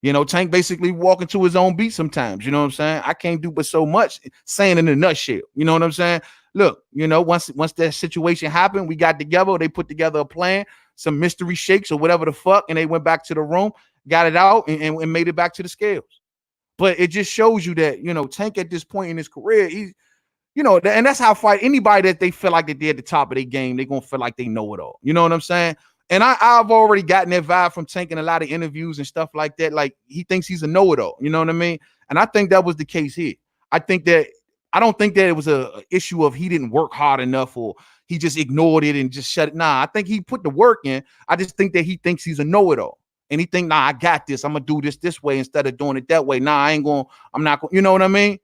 You know, Tank basically walking to his own beat sometimes. You know what I'm saying? I can't do but so much, saying in a nutshell. You know what I'm saying? Look, you know, once that situation happened, we got together. They put together a plan, some mystery shakes or whatever the fuck, and they went back to the room, got it out, and made it back to the scales. But it just shows you that, you know, Tank at this point in his career, he's, you know, and that's how fight anybody that they feel like they're at the top of their game, they're going to feel like they know it all. You know what I'm saying? And I've already gotten that vibe from Tank in a lot of interviews and stuff like that. Like, he thinks he's a know-it-all. You know what I mean? And I think that was the case here. I don't think that it was a issue of he didn't work hard enough or he just ignored it and just shut it. Nah, I think he put the work in. I just think that he thinks he's a know-it-all. And he think, nah, I got this. I'm going to do this way instead of doing it that way. Nah, I'm not going, you know what I mean?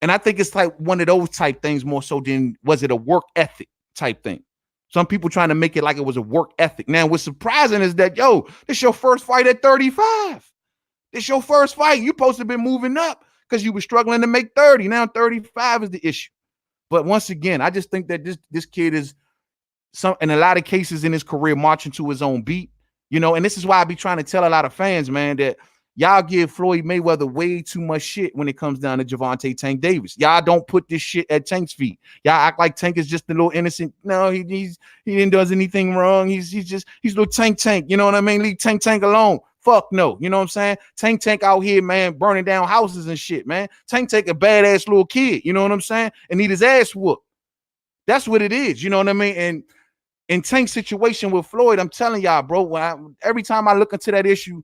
And I think it's like one of those type things more so than was it a work ethic type thing. Some people trying to make it like it was a work ethic. Now, what's surprising is that, yo, this your first fight at 35. This your first fight. You supposed to be moving up because you were struggling to make 30. Now 35 is the issue. But once again, I just think that this kid is in a lot of cases in his career marching to his own beat. You know, and this is why I be trying to tell a lot of fans, man, that y'all give Floyd Mayweather way too much shit when it comes down to Gervonta Tank Davis. Y'all don't put this shit at Tank's feet. Y'all act like Tank is just a little innocent. No, he didn't does anything wrong. He's little Tank. You know what I mean? Leave Tank alone. Fuck no. You know what I'm saying? Tank out here, man, burning down houses and shit, man. Tank a badass little kid. You know what I'm saying? And need his ass whooped. That's what it is. You know what I mean? And in Tank's situation with Floyd, I'm telling y'all, bro, every time I look into that issue,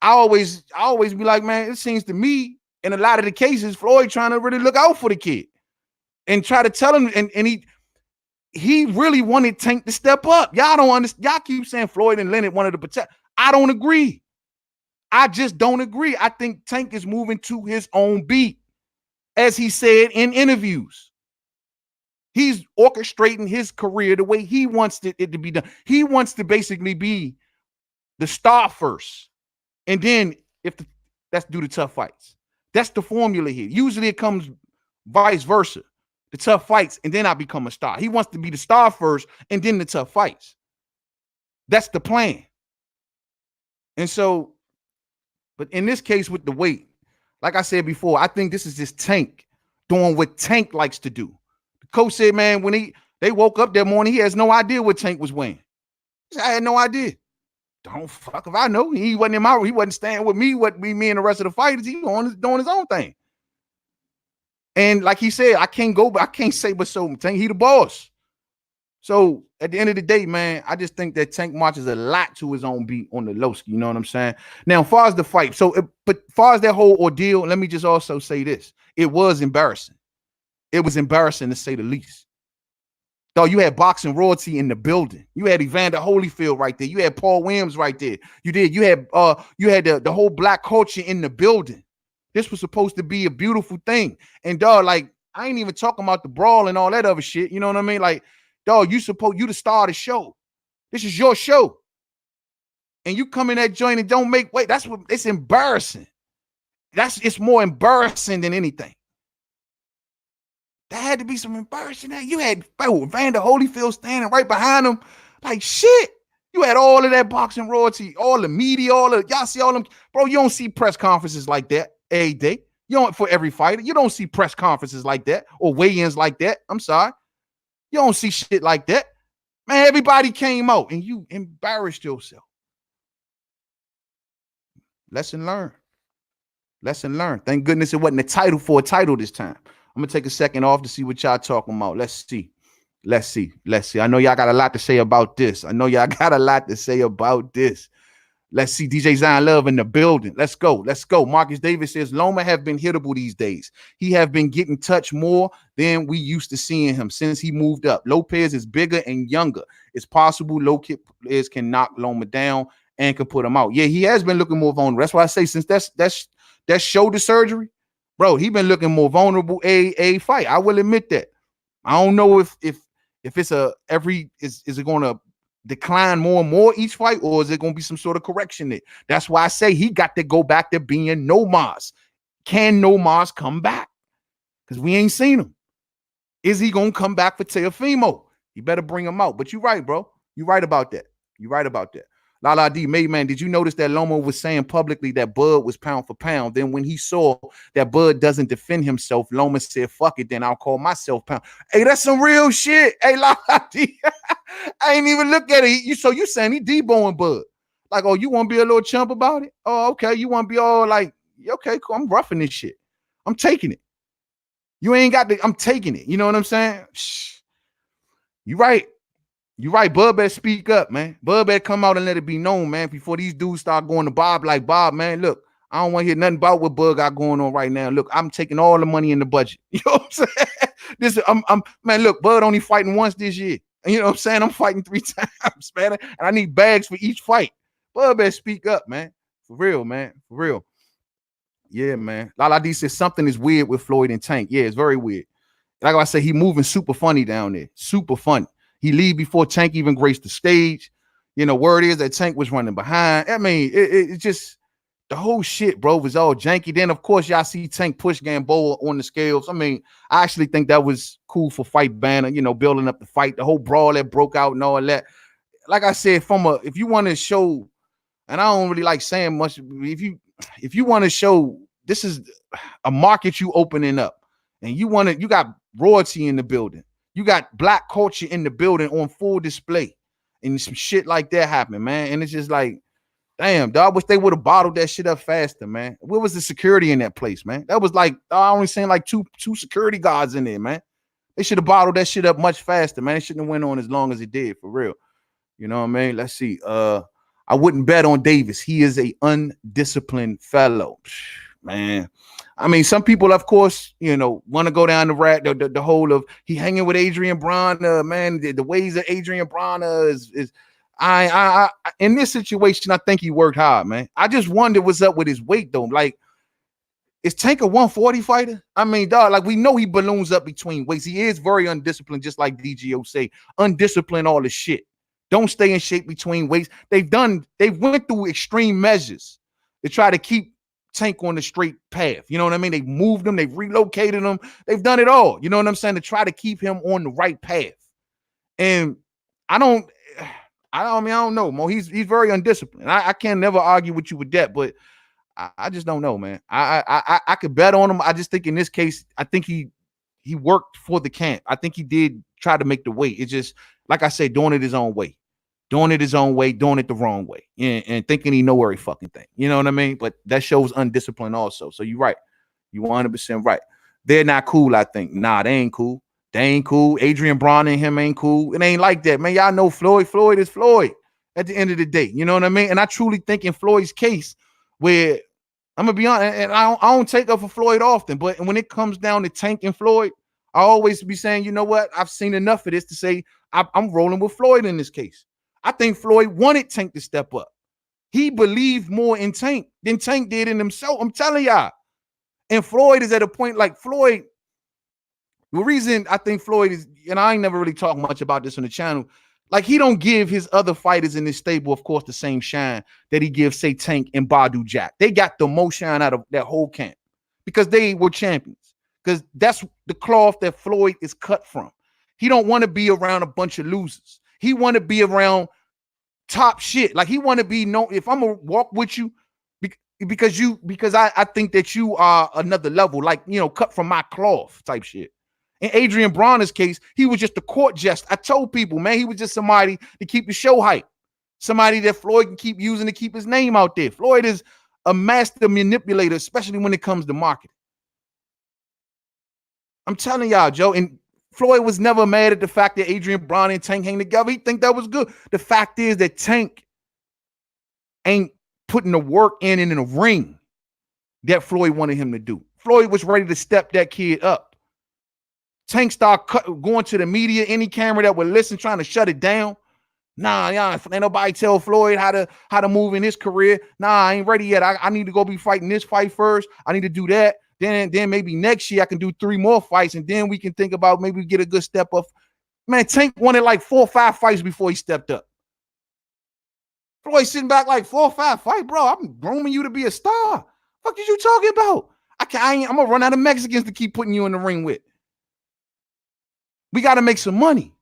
I always be like, man, it seems to me in a lot of the cases, Floyd trying to really look out for the kid and try to tell him, and he really wanted Tank to step up. Y'all don't understand. Y'all keep saying Floyd and Leonard wanted to protect. I don't agree. I just don't agree. I think Tank is moving to his own beat, as he said in interviews. He's orchestrating his career the way he wants it to be done. He wants to basically be the star first. And then let's do the tough fights. That's the formula here. Usually it comes vice versa. The tough fights, and then I become a star. He wants to be the star first, and then the tough fights. That's the plan. And so, but in this case with the weight, like I said before, I think this is just Tank doing what Tank likes to do. The coach said, man, when they woke up that morning, he has no idea what Tank was weighing. He said, I had no idea. Don't fuck if I know. He wasn't staying with me, me and the rest of the fighters. He doing his own thing. And like he said, I can't say but so Tank, he the boss. So at the end of the day, man, I just think that Tank marches a lot to his own beat on the Lowski. You know what I'm saying? Now, as far as the fight, but as far as that whole ordeal, let me just also say this: it was embarrassing. It was embarrassing to say the least. Though you had boxing royalty in the building. You had Evander Holyfield right there. You had Paul Williams right there. You had the whole black culture in the building. This was supposed to be a beautiful thing. And dog, like, I ain't even talking about the brawl and all that other shit. You know what I mean? Like, dog, you the star of the show. This is your show. And you come in that joint and don't make weight. That's what it's embarrassing. It's more embarrassing than anything. That had to be some embarrassing. You had Vander Holyfield standing right behind him. Like, shit. You had all of that boxing royalty, all the media, y'all see all them. Bro, you don't see press conferences like that every day. You don't, for every fighter. You don't see press conferences like that or weigh-ins like that. I'm sorry. You don't see shit like that. Man, everybody came out and you embarrassed yourself. Lesson learned. Lesson learned. Thank goodness it wasn't a title for a title this time. I'm gonna take a second off to see what y'all talking about. Let's see. I know y'all got a lot to say about this. Let's see. DJ Zion Love in the building. Let's go. Marcus Davis says Loma have been hittable these days. He have been getting touched more than we used to seeing him since he moved up. Lopez is bigger and younger. It's possible Lopez can knock Loma down and can put him out. Yeah, he has been looking more vulnerable. That's why I say since that's shoulder surgery, bro, he been looking more vulnerable a fight. I will admit that. I don't know if it's is it going to decline more and more each fight, or is it going to be some sort of correction there? That's why I say he got to go back to being No Mas. Can No Mas come back? Because we ain't seen him. Is he going to come back for Teofimo? You better bring him out. But you're right, bro. You're right about that. Lala D, man, did you notice that Loma was saying publicly that Bud was pound for pound? Then when he saw that Bud doesn't defend himself, Loma said, fuck it, then I'll call myself pound. Hey, that's some real shit. Hey, Lala D, I ain't even look at it. So you saying he deboing Bud? Like, oh, you want to be a little chump about it? Oh, okay. You want to be all like, okay, cool. I'm roughing this shit. I'm taking it. You ain't got I'm taking it. You know what I'm saying? Shh. You right. You're right. Bud better speak up, man. Bud better come out and let it be known, man, before these dudes start going to Bob like, Bob, man, look, I don't want to hear nothing about what Bud got going on right now. Look, I'm taking all the money in the budget. You know what I'm saying? Man, look, Bud only fighting once this year. And you know what I'm saying? I'm fighting 3 times, man. And I need bags for each fight. Bud better speak up, man. For real, man. For real. Yeah, man. Lala D says something is weird with Floyd and Tank. Yeah, it's very weird. Like I say, he moving super funny down there. Super funny. He leave before Tank even graced the stage. You know, word is that Tank was running behind. I mean, it just, the whole shit, bro, was all janky. Then, of course, y'all see Tank push Gamboa on the scales. I mean, I actually think that was cool for fight banner, you know, building up the fight, the whole brawl that broke out and all that. Like I said, if you want to show, and I don't really like saying much, if you want to show this is a market you opening up, and you got royalty in the building. You got black culture in the building on full display, and some shit like that happened, man. And it's just like, damn, dog, wish they would have bottled that shit up faster, man. Where was the security in that place, man? That was like, I only seen like two security guards in there, man. They should have bottled that shit up much faster, man. It shouldn't have went on as long as it did, for real. You know what I mean? Let's see. I wouldn't bet on Davis. He is a undisciplined fellow, man. I mean, some people, of course, you know, want to go down the whole of he hanging with Adrian Bronner, man. The ways of Adrian Bronner is I in this situation, I think he worked hard, man. I just wonder what's up with his weight though. Like, is Tank a 140 fighter? I mean, dog, like we know he balloons up between weights. He is very undisciplined, just like DGO say, undisciplined all the shit. Don't stay in shape between weights. They went through extreme measures to try to keep Tank on the straight path. You know what I mean? They've moved him, they've relocated him, they've done it all. You know what I'm saying? To try to keep him on the right path. And I don't know, Mo. He's very undisciplined. I can never argue with you with that, but I just don't know, man. I could bet on him. I just think in this case, I think he worked for the camp. I think he did try to make the weight. It's just, like I said, doing it his own way. Doing it his own way, doing it the wrong way, and thinking he know every fucking thing. You know what I mean? But that shows undisciplined also. So you're right. You 100% right. They're not cool, I think. Nah, they ain't cool. They ain't cool. Adrian Brown and him ain't cool. It ain't like that, man. Y'all know Floyd. Floyd is Floyd at the end of the day. You know what I mean? And I truly think in Floyd's case, where I'm gonna be honest, and I don't take up for Floyd often, but when it comes down to Tank and Floyd, I always be saying, you know what? I've seen enough of this to say I'm rolling with Floyd in this case. I think Floyd wanted Tank to step up. He believed more in Tank than Tank did in himself. I'm telling y'all. And Floyd is at a point like Floyd. The reason I think Floyd is, and I ain't never really talked much about this on the channel, like he don't give his other fighters in this stable, of course, the same shine that he gives, say, Tank and Badu Jack. They got the most shine out of that whole camp because they were champions. Because that's the cloth that Floyd is cut from. He don't want to be around a bunch of losers. He want to be around top shit. Like he want to be known. If I'm gonna walk with you, because I think that you are another level, like, you know, cut from my cloth type shit. In Adrian Bronner's case, he was just a court jest. I told people, man, he was just somebody to keep the show hype. Somebody that Floyd can keep using to keep his name out there. Floyd is a master manipulator, especially when it comes to marketing. I'm telling y'all, Joe, and Floyd was never mad at the fact that Adrian Brown and Tank hang together. He think that was good. The fact is that Tank ain't putting the work in the ring that Floyd wanted him to do. Floyd was ready to step that kid up. Tank started going to the media, any camera that would listen, trying to shut it down. Nah, ain't nobody tell Floyd how to move in his career. Nah, I ain't ready yet. I need to go be fighting this fight first. I need to do that. Then maybe next year I can do 3 more fights, and then we can think about maybe get a good step up. Man, Tank wanted like 4 or 5 fights before he stepped up. Floyd sitting back like 4 or 5 fights, bro. I'm grooming you to be a star. Fuck is you talking about? I'm gonna run out of Mexicans to keep putting you in the ring with. We got to make some money.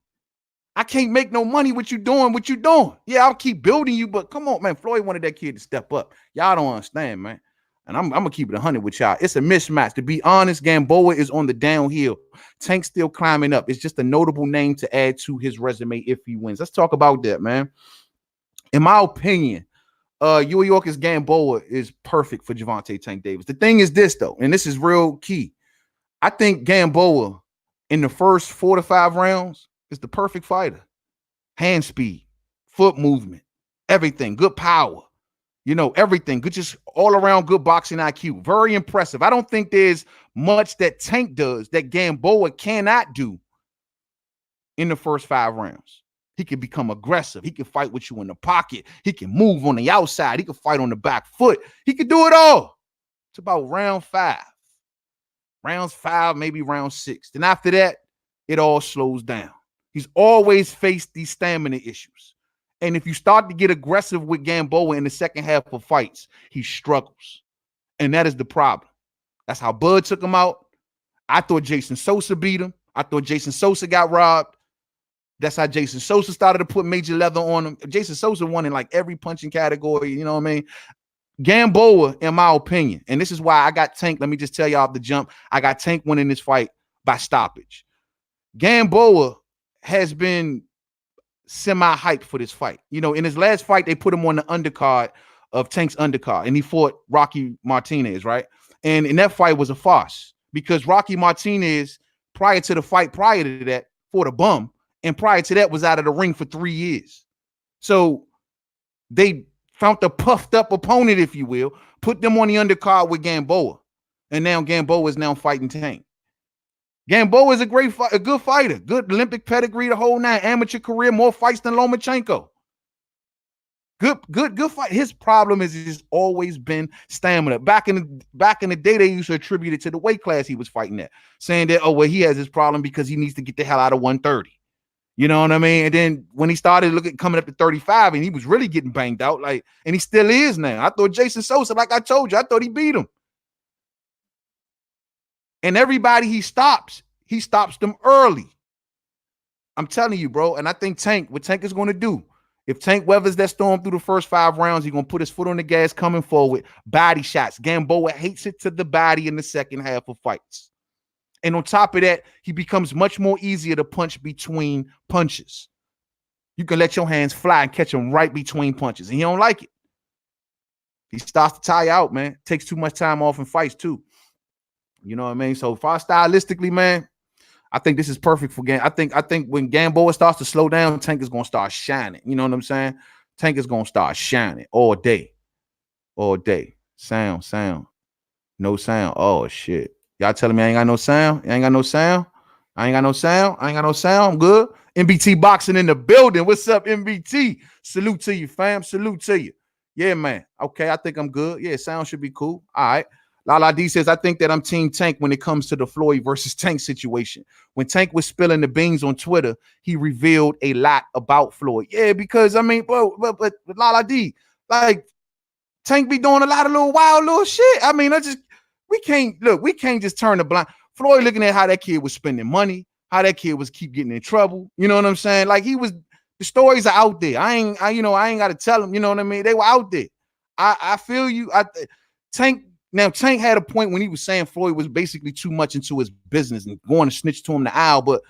I can't make no money with you doing what you doing. Yeah, I'll keep building you, but come on, man. Floyd wanted that kid to step up. Y'all don't understand, man. And I'm gonna keep it 100 with y'all. It's a mismatch. To be honest, Gamboa is on the downhill. Tank's still climbing up. It's just a notable name to add to his resume if he wins. Let's talk about that, man. In my opinion, New York's Gamboa is perfect for Gervonta Tank Davis. The thing is this, though, and this is real key. I think Gamboa in the first 4 to 5 rounds is the perfect fighter. Hand speed, foot movement, everything, good power, you know, everything, good, just all around good boxing IQ. Very impressive. I don't think there's much that Tank does that Gamboa cannot do in the first 5 rounds. He can become aggressive. He can fight with you in the pocket. He can move on the outside. He can fight on the back foot. He can do it all. It's about round 5. Rounds 5, maybe round 6. Then after that, it all slows down. He's always faced these stamina issues. And if you start to get aggressive with Gamboa in the second half of fights, he struggles. And that is the problem. That's how Bud took him out. I thought Jason Sosa beat him. I thought Jason Sosa got robbed. That's how Jason Sosa started to put major leather on him. Jason Sosa won in like every punching category, you know what I mean? Gamboa, in my opinion, and this is why I got Tank. Let me just tell you off the jump. I got Tank winning this fight by stoppage. Gamboa has been semi-hyped for this fight. You know, in his last fight, they put him on the undercard of Tank's undercard, and he fought Rocky Martinez, right? And in that fight was a farce because Rocky Martinez, prior to the fight, prior to that, fought a bum, and prior to that was out of the ring for 3 years. So they found a puffed up opponent, if you will, put them on the undercard with Gamboa. And now Gamboa is now fighting Tank. Gamboa is a good fighter, good Olympic pedigree, the whole 9, amateur career, more fights than Lomachenko. Good fight. His problem is he's always been stamina. Back in the day, they used to attribute it to the weight class he was fighting at, saying that, oh, well, he has his problem because he needs to get the hell out of 130. You know what I mean? And then when he started coming up to 35, and he was really getting banged out, like, and he still is now. I thought Jason Sosa, like I told you, I thought he beat him. And everybody he stops them early. I'm telling you, bro. And I think what Tank is going to do, if Tank weathers that storm through the first 5 rounds, he's going to put his foot on the gas coming forward. Body shots. Gamboa hates it to the body in the second half of fights. And on top of that, he becomes much more easier to punch between punches. You can let your hands fly and catch him right between punches. And he don't like it. He starts to tire out, man. Takes too much time off in fights, too. You know what I mean? So far stylistically, man, I think this is perfect for Game. I think when Gamboa starts to slow down, Tank is gonna start shining. You know what I'm saying? Tank is gonna start shining all day. All day. Sound. No sound. Oh shit. Y'all telling me I ain't got no sound? I ain't got no sound. I ain't got no sound. I ain't got no sound. I'm good. MBT boxing in the building. What's up, MBT? Salute to you, fam. Salute to you. Yeah, man. Okay, I think I'm good. Yeah, sound should be cool. All right. Lala D says, I think that I'm Team Tank when it comes to the Floyd versus Tank situation. When Tank was spilling the beans on Twitter, he revealed a lot about Floyd. Yeah, because I mean, but Lala D, like Tank be doing a lot of little wild little shit. I mean, we can't just turn the blind. Floyd looking at how that kid was spending money, how that kid was keep getting in trouble. You know what I'm saying? Like the stories are out there. I ain't got to tell them. You know what I mean? They were out there. I feel you. Tank had a point when he was saying Floyd was basically too much into his business and going to snitch to him the owl. But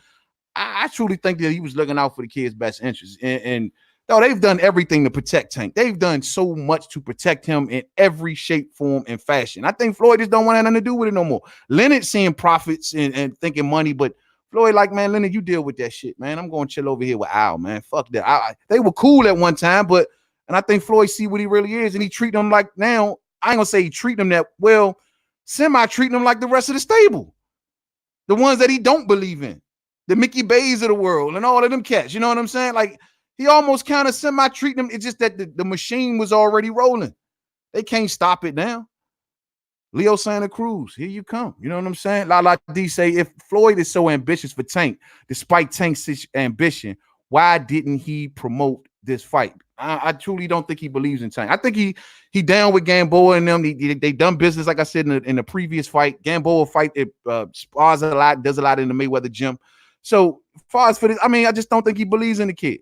I truly think that he was looking out for the kid's best interest. And no, they've done everything to protect Tank. They've done so much to protect him in every shape, form, and fashion. I think Floyd just don't want nothing to do with it no more. Leonard seeing profits and thinking money, but Floyd like, man, Leonard, you deal with that shit, man. I'm going to chill over here with Al, man. Fuck that. They were cool at one time, and I think Floyd see what he really is, and he treat them like now. I ain't gonna say he treat them that well. Semi-treating them like the rest of the stable, the ones that he don't believe in, the Mickey Bays of the world, and all of them cats. You know what I'm saying? Like, he almost kind of semi-treat them. It's just that the machine was already rolling. They can't stop it now. Leo Santa Cruz, here you come. You know what I'm saying? Lala D say, if Floyd is so ambitious for Tank, despite Tank's ambition, why didn't he promote this fight? I truly don't think he believes in Tank. I think he down with Gamboa and them. They done business, like I said in the previous fight. Gamboa fight, it spars a lot, does a lot in the Mayweather gym. So as far as for this, I mean, I just don't think he believes in the kid.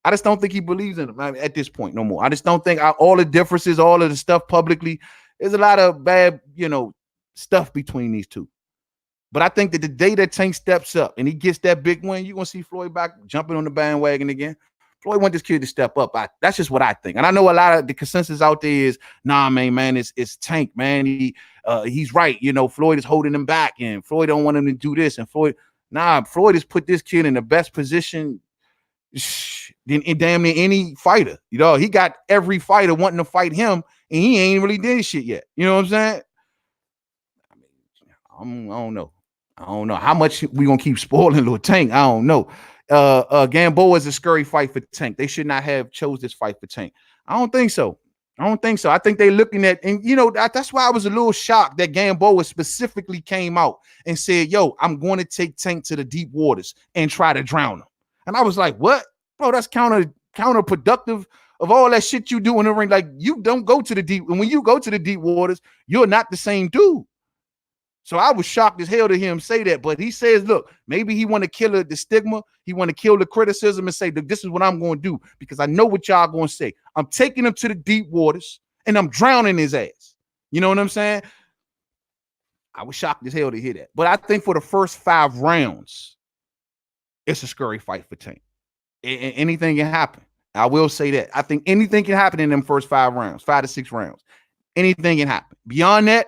I just don't think he believes in him at this point no more. I just don't think all the differences, all of the stuff publicly, there's a lot of bad, stuff between these two. But I think that the day that Tank steps up and he gets that big win, you're going to see Floyd back jumping on the bandwagon again. Floyd want this kid to step up. That's just what I think. And I know a lot of the consensus out there is, nah, man, it's Tank, man. He's right. Floyd is holding him back, and Floyd don't want him to do this. And Floyd has put this kid in the best position than damn near any fighter. He got every fighter wanting to fight him, and he ain't really did shit yet. You know what I'm saying? I don't know. I don't know how much we gonna keep spoiling little Tank. I don't know. Gamboa is a scurry fight for Tank. They should not have chose this fight for Tank. I don't think so. I think they looking at, and that's why I was a little shocked that Gamboa specifically came out and said, yo, I'm going to take Tank to the deep waters and try to drown him. And I was like, what? Bro, that's counterproductive of all that shit you do in the ring. Like, you don't go to the deep. And when you go to the deep waters, you're not the same dude. So I was shocked as hell to hear him say that. But he says, look, maybe he want to kill the stigma. He want to kill the criticism and say, look, this is what I'm going to do because I know what y'all going to say. I'm taking him to the deep waters and I'm drowning his ass. You know what I'm saying? I was shocked as hell to hear that. But I think for the first 5 rounds, it's a scurry fight for Tank. Anything can happen. I will say that. I think anything can happen in them first 5 rounds, 5 to 6 rounds. Anything can happen. Beyond that,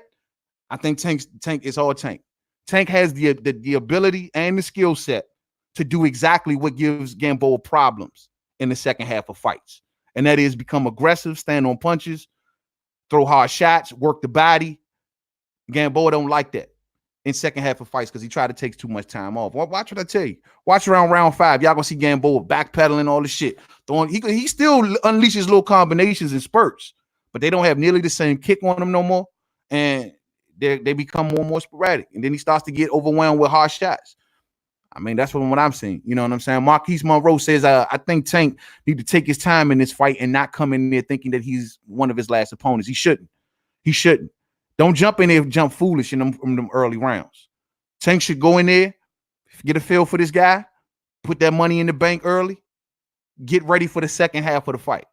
I think Tank is all Tank. Tank has the ability and the skill set to do exactly what gives Gamboa problems in the second half of fights. And that is become aggressive, stand on punches, throw hard shots, work the body. Gamboa don't like that in second half of fights because he tried to take too much time off. Watch what I tell you. Watch around round 5. Y'all gonna see Gamboa backpedaling all the shit. He still unleashes little combinations and spurts, but they don't have nearly the same kick on him no more. And they become more and more sporadic. And then he starts to get overwhelmed with hard shots. I mean, that's what I'm seeing. You know what I'm saying? Marquise Monroe says, I think Tank need to take his time in this fight and not come in there thinking that he's one of his last opponents. He shouldn't. Don't jump in there and jump foolish in them early rounds. Tank should go in there, get a feel for this guy, put that money in the bank early, get ready for the second half of the fight.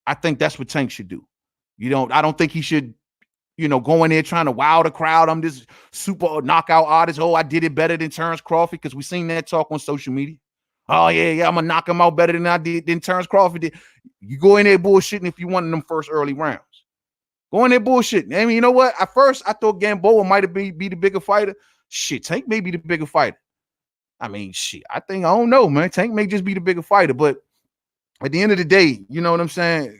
I think that's what Tank should do. I don't think he should go in there trying to wow the crowd. I'm this super knockout artist. Oh, I did it better than Terrence Crawford, because we seen that talk on social media. Oh, yeah, I'm going to knock him out better than I did than Terrence Crawford did. You go in there bullshitting if you want in them first early rounds. Go in there bullshitting. I mean, you know what? At first, I thought Gamboa might be the bigger fighter. Shit, Tank may be the bigger fighter. I mean, shit. I don't know, man. Tank may just be the bigger fighter, but at the end of the day, you know what I'm saying?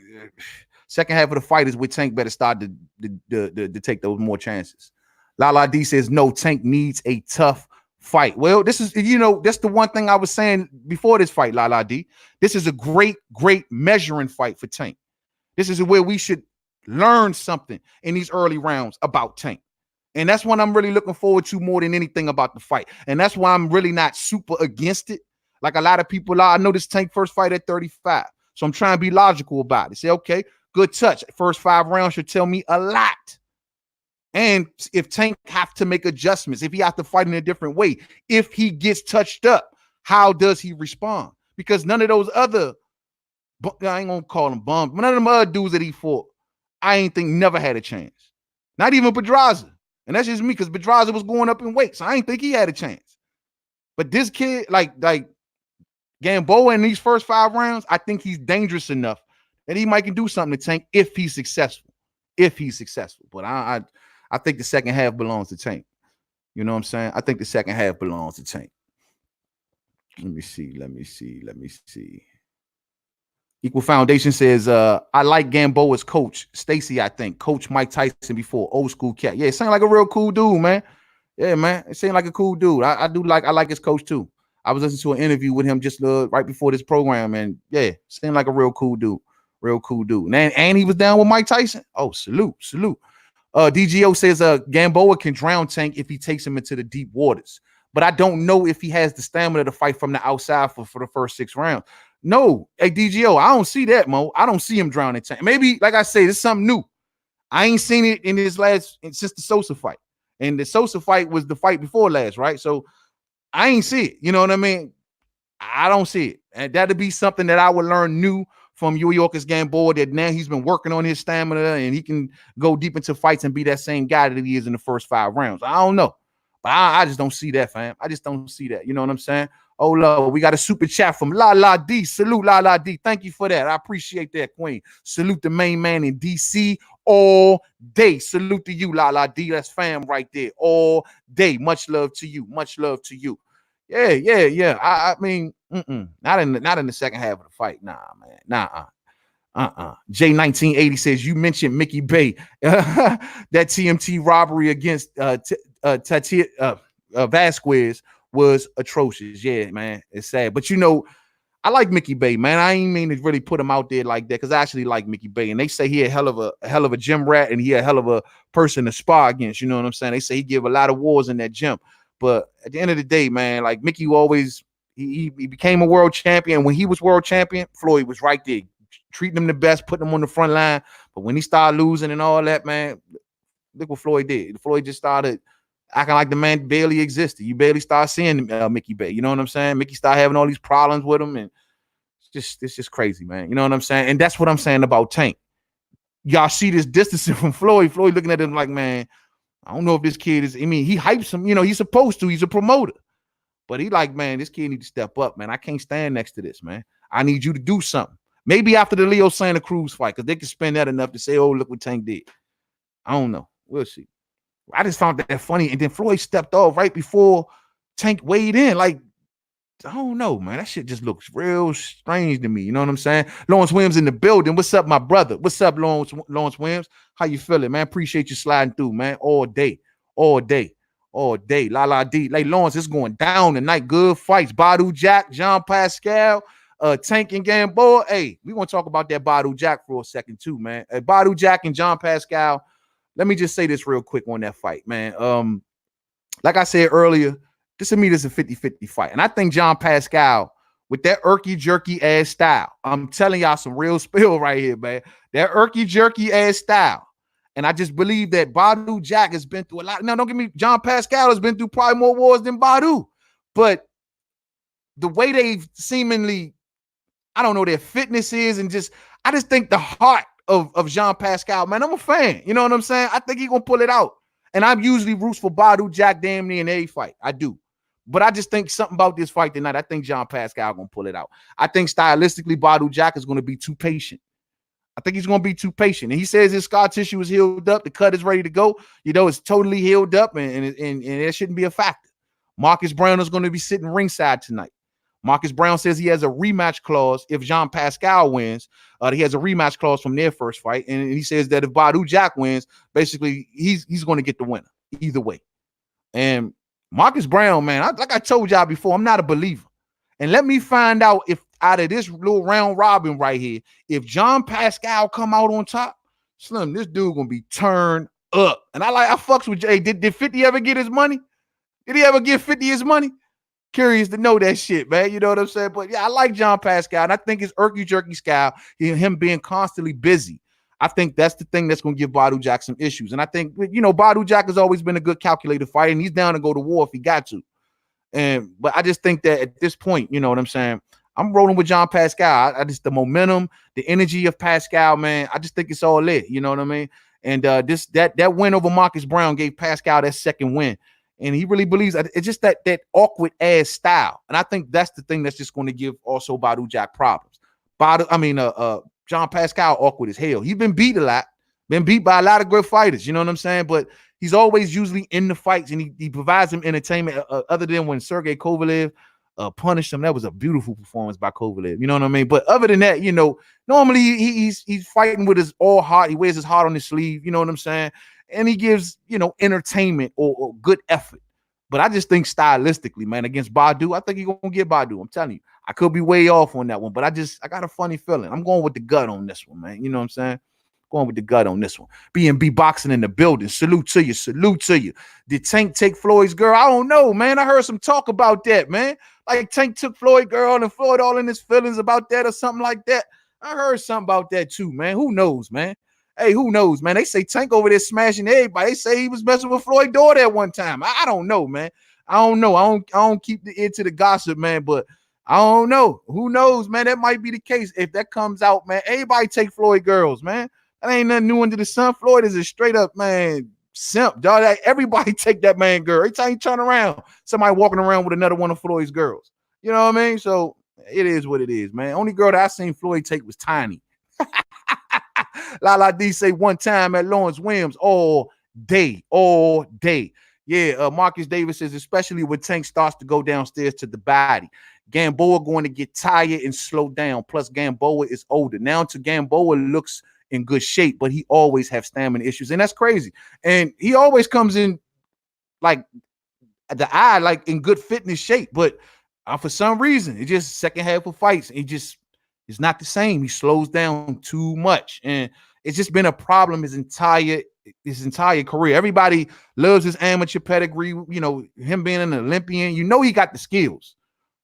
Second half of the fight is where Tank better start to take those more chances. Lala D says, no, Tank needs a tough fight. Well, this is, that's the one thing I was saying before this fight, Lala D. This is a great, great measuring fight for Tank. This is where we should learn something in these early rounds about Tank. And that's what I'm really looking forward to more than anything about the fight. And that's why I'm really not super against it. Like a lot of people are. I know this Tank first fight at 35. So I'm trying to be logical about it. Say, okay, good touch. First 5 rounds should tell me a lot. And if Tank have to make adjustments, if he have to fight in a different way, if he gets touched up, how does he respond? Because none of those other, I ain't gonna call them bums, but none of them other dudes that he fought, I ain't think never had a chance. Not even Pedraza. And that's just me, because Pedraza was going up in weight, so I ain't think he had a chance. But this kid, like Gamboa in these first 5 rounds, I think he's dangerous enough that he might can do something to Tank if he's successful. If he's successful. But I think the second half belongs to Tank. You know what I'm saying? I think the second half belongs to Tank. Let me see. Equal Foundation says, I like Gamboa's coach, Stacy, I think. Coach Mike Tyson before. Old school cat. Yeah, it sounded like a real cool dude, man. Yeah, man. It seemed like a cool dude. I like his coach too. I was listening to an interview with him just right before this program, and yeah, seemed like a real cool dude. Real cool dude. And he was down with Mike Tyson. Oh, salute. DGO says Gamboa can drown Tank if he takes him into the deep waters. But I don't know if he has the stamina to fight from the outside for the first 6 rounds. No, hey, DGO, I don't see that, Mo. I don't see him drowning Tank. Maybe, like I say, this is something new. I ain't seen it in his since the Sosa fight. And the Sosa fight was the fight before last, right? So I ain't see it. You know what I mean? I don't see it. And that'd be something that I would learn new from New York's Gamboa, that now he's been working on his stamina and he can go deep into fights and be that same guy that he is in the first 5 rounds. I don't know. But I just don't see that, fam. I just don't see that. You know what I'm saying? Oh, Lord, we got a super chat from La D. Salute, La D. Thank you for that. I appreciate that, Queen. Salute the main man in DC all day. Salute to you, La D. That's fam right there all day. Much love to you. Much love to you. Yeah. I mean, not in the second half of the fight. Nah, man. J1980 says, you mentioned Mickey Bay. That TMT robbery against Vasquez was atrocious. Yeah, man. It's sad. But I like Mickey Bay, man. I ain't mean to really put him out there like that, because I actually like Mickey Bay. And they say he a hell of a gym rat, and he a hell of a person to spar against. You know what I'm saying? They say he give a lot of wars in that gym. But at the end of the day, man, like Mickey always, he became a world champion. When he was world champion, Floyd was right there, treating him the best, putting him on the front line. But when he started losing and all that, man, look what Floyd did. Floyd just started acting like the man barely existed. You barely start seeing Mickey Bay. You know what I'm saying? Mickey started having all these problems with him, and it's just crazy, man. You know what I'm saying? And that's what I'm saying about Tank. Y'all see this distancing from Floyd. Floyd looking at him like, man, I don't know if this kid is, he hypes him, he's supposed to, he's a promoter. But he like, man, this kid need to step up, man. I can't stand next to this, man. I need you to do something. Maybe after the Leo Santa Cruz fight, because they can spend that enough to say, oh, look what Tank did. I don't know. We'll see. I just found that funny. And then Floyd stepped off right before Tank weighed in. Like, I don't know, man. That shit just looks real strange to me. You know what I'm saying? Lawrence Williams in the building. What's up, my brother? What's up, Lawrence Williams? How you feeling, man? Appreciate you sliding through, man. All day. La D. Like, Lawrence, it's going down tonight. Good fights. Badu Jack, Jean Pascal, Tank and Gamboa. Hey, we want to talk about that Badu Jack for a second too, man. Badu Jack and Jean Pascal. Let me just say this real quick on that fight, man. Like I said earlier, this to me is a 50-50 fight. And I think Jean Pascal, with that irky-jerky ass style, I'm telling y'all some real spill right here, man. That irky-jerky ass style. And I just believe that Badu Jack has been through a lot. Now, don't get me, Jean Pascal has been through probably more wars than Badu. But the way they've seemingly, I don't know, their fitness is, and I just think the heart of Jean Pascal, man, I'm a fan. You know what I'm saying? I think he's going to pull it out. And I'm usually roots for Badu Jack damn near in every fight. I do. But I just think something about this fight tonight. I think Jean Pascal going to pull it out. I think stylistically, Badu Jack is going to be too patient. I think he's going to be too patient. And he says his scar tissue is healed up. The cut is ready to go. It's totally healed up, and it shouldn't be a factor. Marcus Brown is going to be sitting ringside tonight. Marcus Brown says he has a rematch clause if Jean Pascal wins. He has a rematch clause from their first fight, and he says that if Badou Jack wins, basically he's going to get the winner either way. And Marcus Brown, man, like I told y'all before, I'm not a believer. And let me find out if out of this little round robin right here, if Jean Pascal come out on top, Slim, this dude gonna be turned up. And I fucks with Jay. Did 50 ever get his money? Did he ever give 50 his money? Curious to know that shit, man. You know what I'm saying? But yeah, I like Jean Pascal, and I think his irky jerky style, him being constantly busy. I think that's the thing that's going to give Badou Jack some issues. And I think, you know, Badou Jack has always been a good calculated fighter, and he's down to go to war if he got to. But I just think that at this point, you know what I'm saying, I'm rolling with Jean Pascal. I just, the momentum, the energy of Pascal, man, I just think it's all lit. You know what I mean? And that win over Marcus Brown gave Pascal that second win. And he really believes it's just that awkward ass style. And I think that's the thing that's just going to give also Badou Jack problems. Jean Pascal awkward as hell. He's been beat a lot, been beat by a lot of good fighters. You know what I'm saying? But he's always usually in the fights, and he provides him entertainment. Other than when Sergey Kovalev punished him, that was a beautiful performance by Kovalev. You know what I mean? But other than that, you know, normally he's fighting with his all heart. He wears his heart on his sleeve. You know what I'm saying? And he gives, you know, entertainment or good effort. But I just think stylistically, man, against Badou, I think he's going to get Badou. I'm telling you. I could be way off on that one, but I got a funny feeling. I'm going with the gut on this one, man. You know what I'm saying? Going with the gut on this one. B&B Boxing in the building. Salute to you. Salute to you. Did Tank take Floyd's girl? I don't know, man. I heard some talk about that, man. Like Tank took Floyd's girl and Floyd all in his feelings about that or something like that. I heard something about that too, man. Who knows, man? Hey, who knows, man? They say Tank over there smashing everybody. They say he was messing with Floyd Door at one time. I don't know, man. I don't know. I don't keep the ear to the gossip, man, but I don't know. Who knows, man? That might be the case. If that comes out, man, everybody take Floyd girls, man. That ain't nothing new under the sun. Floyd is a straight up, man, simp, dog. Like, everybody take that man girl. Every time you turn around, somebody walking around with another one of Floyd's girls. You know what I mean? So it is what it is, man. Only girl that I seen Floyd take was Tiny. Lala D say one time at Lawrence Williams all day. Yeah, Marcus Davis says, especially when Tank starts to go downstairs to the body. Gamboa going to get tired and slow down. Plus, Gamboa is older. Now to Gamboa looks in good shape, but he always have stamina issues. And that's crazy. And he always comes in like the eye, like in good fitness shape. But for some reason, it just second half of fights, it's not the same. He slows down too much. And it's just been a problem his entire career. Everybody loves his amateur pedigree. You know, him being an Olympian, you know he got the skills.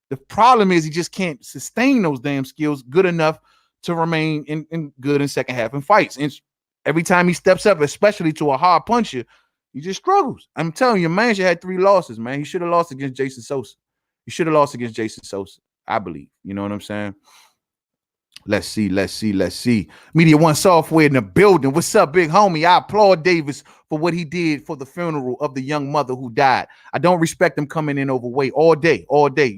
The problem is he just can't sustain those damn skills good enough to remain in good in second half in fights. And every time he steps up, especially to a hard puncher, he just struggles. I'm telling you, man, he had 3 losses, man. He should have lost against Jason Sosa. I believe. You know what I'm saying? Let's see. Media One Software in the building. What's up, big homie? I applaud Davis for what he did for the funeral of the young mother who died. I don't respect him coming in overweight all day.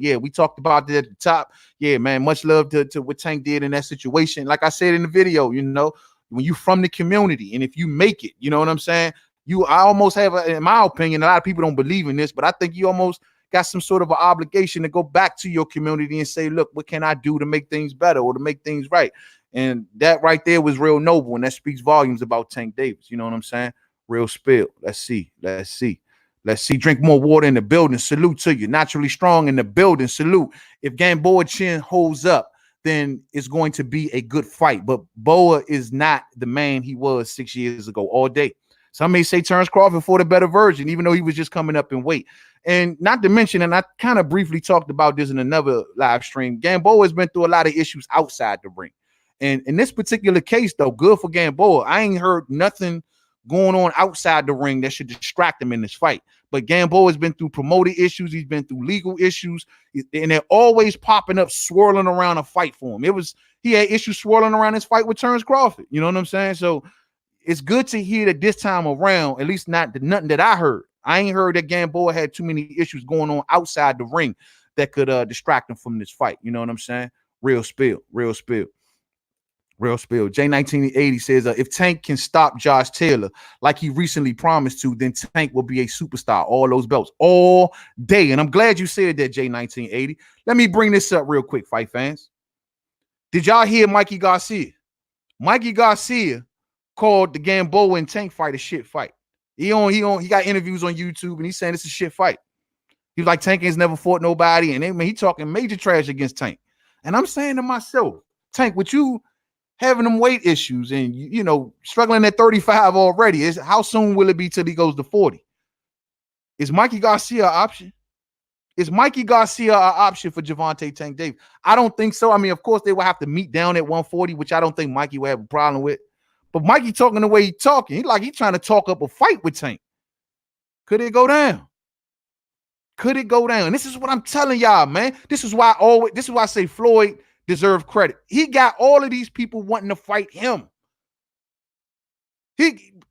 Yeah, we talked about that at the top. Yeah, man, much love to what Tank did in that situation. Like I said in the video, you know, when you from the community and if you make it, you know what I'm saying? I almost have, in my opinion, a lot of people don't believe in this, but I think you almost got some sort of an obligation to go back to your community and say, look, what can I do to make things better or to make things right? And that right there was real noble, and that speaks volumes about Tank Davis. You know what I'm saying? Real spill. Let's see. Drink more water in the building. Salute to you. Naturally strong in the building. Salute. If Gamboa Chin holds up, then it's going to be a good fight. But Boa is not the man he was 6 years ago all day. Some may say Terrence Crawford for the better version, even though he was just coming up in weight. And not to mention, and I kind of briefly talked about this in another live stream, Gamboa has been through a lot of issues outside the ring. And in this particular case, though, good for Gamboa. I ain't heard nothing going on outside the ring that should distract him in this fight. But Gamboa has been through promoter issues. He's been through legal issues. And they're always popping up, swirling around a fight for him. He had issues swirling around his fight with Terrence Crawford. You know what I'm saying? So it's good to hear that this time around, at least nothing that I heard. I ain't heard that Gamboa had too many issues going on outside the ring that could distract him from this fight. You know what I'm saying? Real spill. Real spill. J1980 says, if Tank can stop Josh Taylor like he recently promised to, then Tank will be a superstar. All those belts all day. And I'm glad you said that, J1980. Let me bring this up real quick, fight fans. Did y'all hear Mikey Garcia? Mikey Garcia called the Gamboa and Tank fight a shit fight. He got interviews on YouTube and he's saying it's a shit fight. He was like, Tank has never fought nobody, and he talking major trash against Tank. And I'm saying to myself, Tank, with you having them weight issues and you know struggling at 35 already, how soon will it be till he goes to 40? Is Mikey Garcia an option? Is Mikey Garcia an option for Gervonta Tank Davis? I don't think so. I mean, of course, they will have to meet down at 140, which I don't think Mikey will have a problem with. But Mikey talking the way he's talking, he's trying to talk up a fight with Tank. Could it go down? Could it go down? And this is what I'm telling y'all, man. This is why I say Floyd deserves credit. He got all of these people wanting to fight him.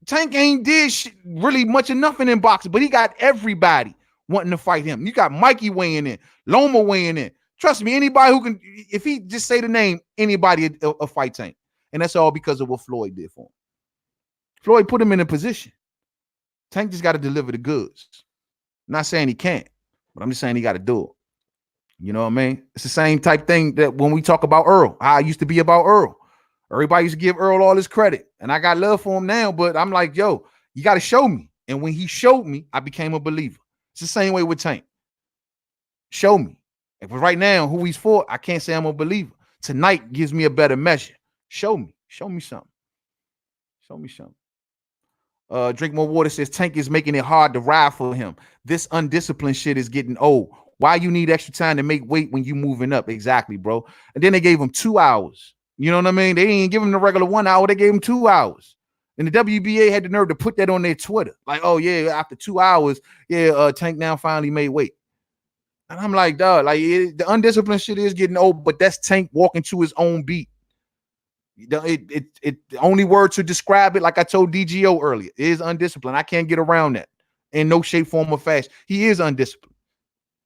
Tank ain't did really much of nothing in boxing, but he got everybody wanting to fight him. You got Mikey weighing in, Loma weighing in. Trust me, anybody who can, if he just say the name, anybody a fight Tank. And that's all because of what Floyd did for him. Floyd put him in a position. Tank just got to deliver the goods. I'm not saying he can't, but I'm just saying he got to do it. You know what I mean? It's the same type thing that when we talk about Earl, how I used to be about Earl. Everybody used to give Earl all his credit. And I got love for him now, but I'm like, yo, you got to show me. And when he showed me, I became a believer. It's the same way with Tank. Show me. If right now, who he's for, I can't say I'm a believer. Tonight gives me a better measure. Show me. Show me something. Show me something. Drink More Water says Tank is making it hard to ride for him. This undisciplined shit is getting old. Why you need extra time to make weight when you moving up? Exactly, bro. And then they gave him 2 hours. You know what I mean? They didn't give him the regular 1 hour. They gave him 2 hours. And the WBA had the nerve to put that on their Twitter. Like, oh, yeah, after 2 hours, Tank now finally made weight. And I'm like, dog, the undisciplined shit is getting old, but that's Tank walking to his own beat. The only word to describe it, like I told DGO earlier, is undisciplined. I can't get around that in no shape, form, or fashion. He is undisciplined.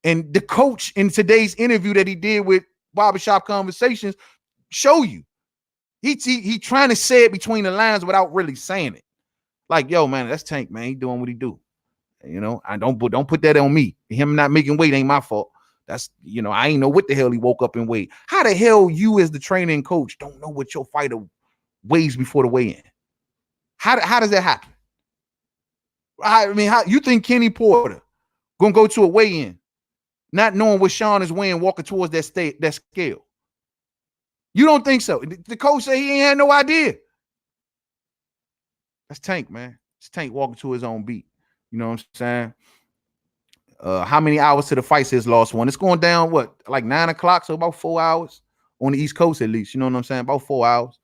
And the coach in today's interview that he did with Barbershop Conversations show you. He trying to say it between the lines without really saying it. Like, yo, man, that's Tank, man. He doing what he do. You know, I don't put that on me. Him not making weight ain't my fault. That's, I ain't know what the hell he woke up and weighed. How the hell you as the trainer and coach don't know what your fighter weighs before the weigh-in? How does that happen? I mean, how you think Kenny Porter gonna go to a weigh-in not knowing what Sean is weighing, walking towards that scale? You don't think so? The coach said he ain't had no idea. That's Tank, man. It's Tank walking to his own beat. You know what I'm saying? How many hours to the fight says lost one? It's going down, like 9 o'clock, so about 4 hours on the East Coast at least. You know what I'm saying? About 4 hours.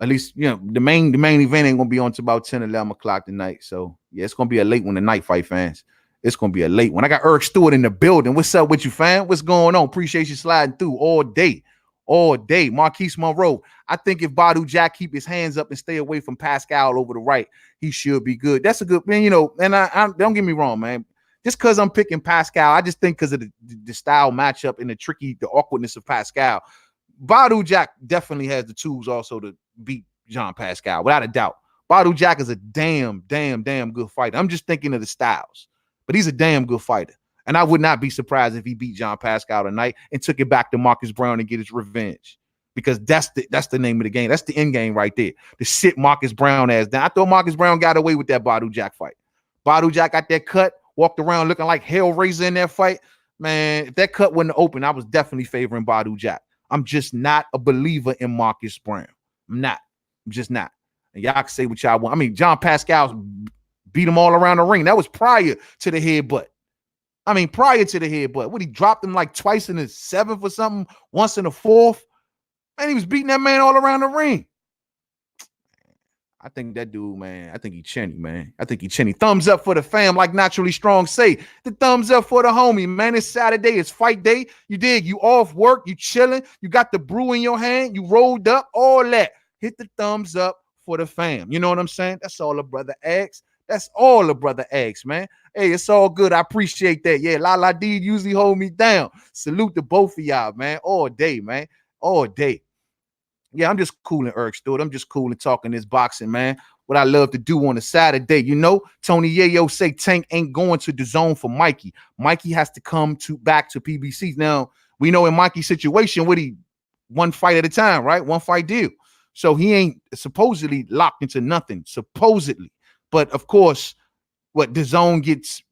At least, the main event ain't going to be on until about 10, 11 o'clock tonight. So, yeah, it's going to be a late one tonight, fight fans. It's going to be a late one. I got Eric Stewart in the building. What's up with you, fam? What's going on? Appreciate you sliding through all day. All day. Marquise Monroe. I think if Badu Jack keep his hands up and stay away from Pascal over the right, he should be good. That's a good, man, and I don't get me wrong, man. Just because I'm picking Pascal, I just think because of the style matchup and the awkwardness of Pascal, Badu Jack definitely has the tools also to beat Jean Pascal, without a doubt. Badu Jack is a damn good fighter. I'm just thinking of the styles, but he's a damn good fighter. And I would not be surprised if he beat Jean Pascal tonight and took it back to Marcus Brown and get his revenge. Because that's the name of the game. That's the end game right there. To sit Marcus Brown ass down. I thought Marcus Brown got away with that Badu Jack fight. Badu Jack got that cut, walked around looking like Hellraiser in that fight. Man, if that cut wasn't open, I was definitely favoring Badu Jack. I'm just not a believer in Marcus Brown. I'm just not. And y'all can say what y'all want. I mean, John Pascal beat him all around the ring. That was prior to the headbutt. What, he dropped him like twice in the 7th or something, once in the 4th. And he was beating that man all around the ring. I think that dude, man, I think he chinny, man. Thumbs up for the fam, like Naturally Strong say. The thumbs up for the homie, man. It's Saturday. It's fight day. You dig? You off work. You chilling. You got the brew in your hand. You rolled up. All that. Hit the thumbs up for the fam. You know what I'm saying? That's all a brother asks. Man. Hey, it's all good. I appreciate that. Yeah, La D usually hold me down. Salute to both of y'all, man. All day, man. All day. Yeah, I'm just cool and Eric Stewart. I'm just cool and talking this boxing, man. What I love to do on a Saturday. You know, Tony Yayo say Tank ain't going to the zone for Mikey. Mikey has to come to back to PBC. Now, we know in Mikey's situation, what he one fight at a time, right? One fight deal. So he ain't supposedly locked into nothing, supposedly. But of course, what the zone gets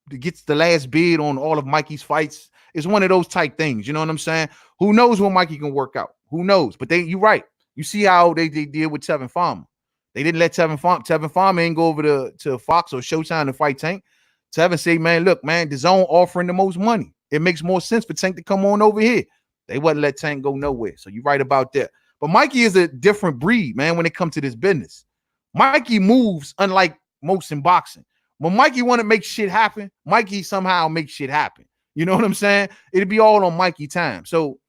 the last bid on all of Mikey's fights. It's one of those type things. You know what I'm saying? Who knows when Mikey can work out? Who knows? But you're right. You see how they did with Tevin Farmer. They didn't let Tevin Farmer ain't go over to Fox or Showtime to fight Tank. Tevin say, man, look, man, the zone offering the most money. It makes more sense for Tank to come on over here. They wouldn't let Tank go nowhere. So you're right about that. But Mikey is a different breed, man, when it comes to this business. Mikey moves unlike most in boxing. When Mikey want to make shit happen, Mikey somehow makes shit happen. You know what I'm saying? It'd be all on Mikey time. So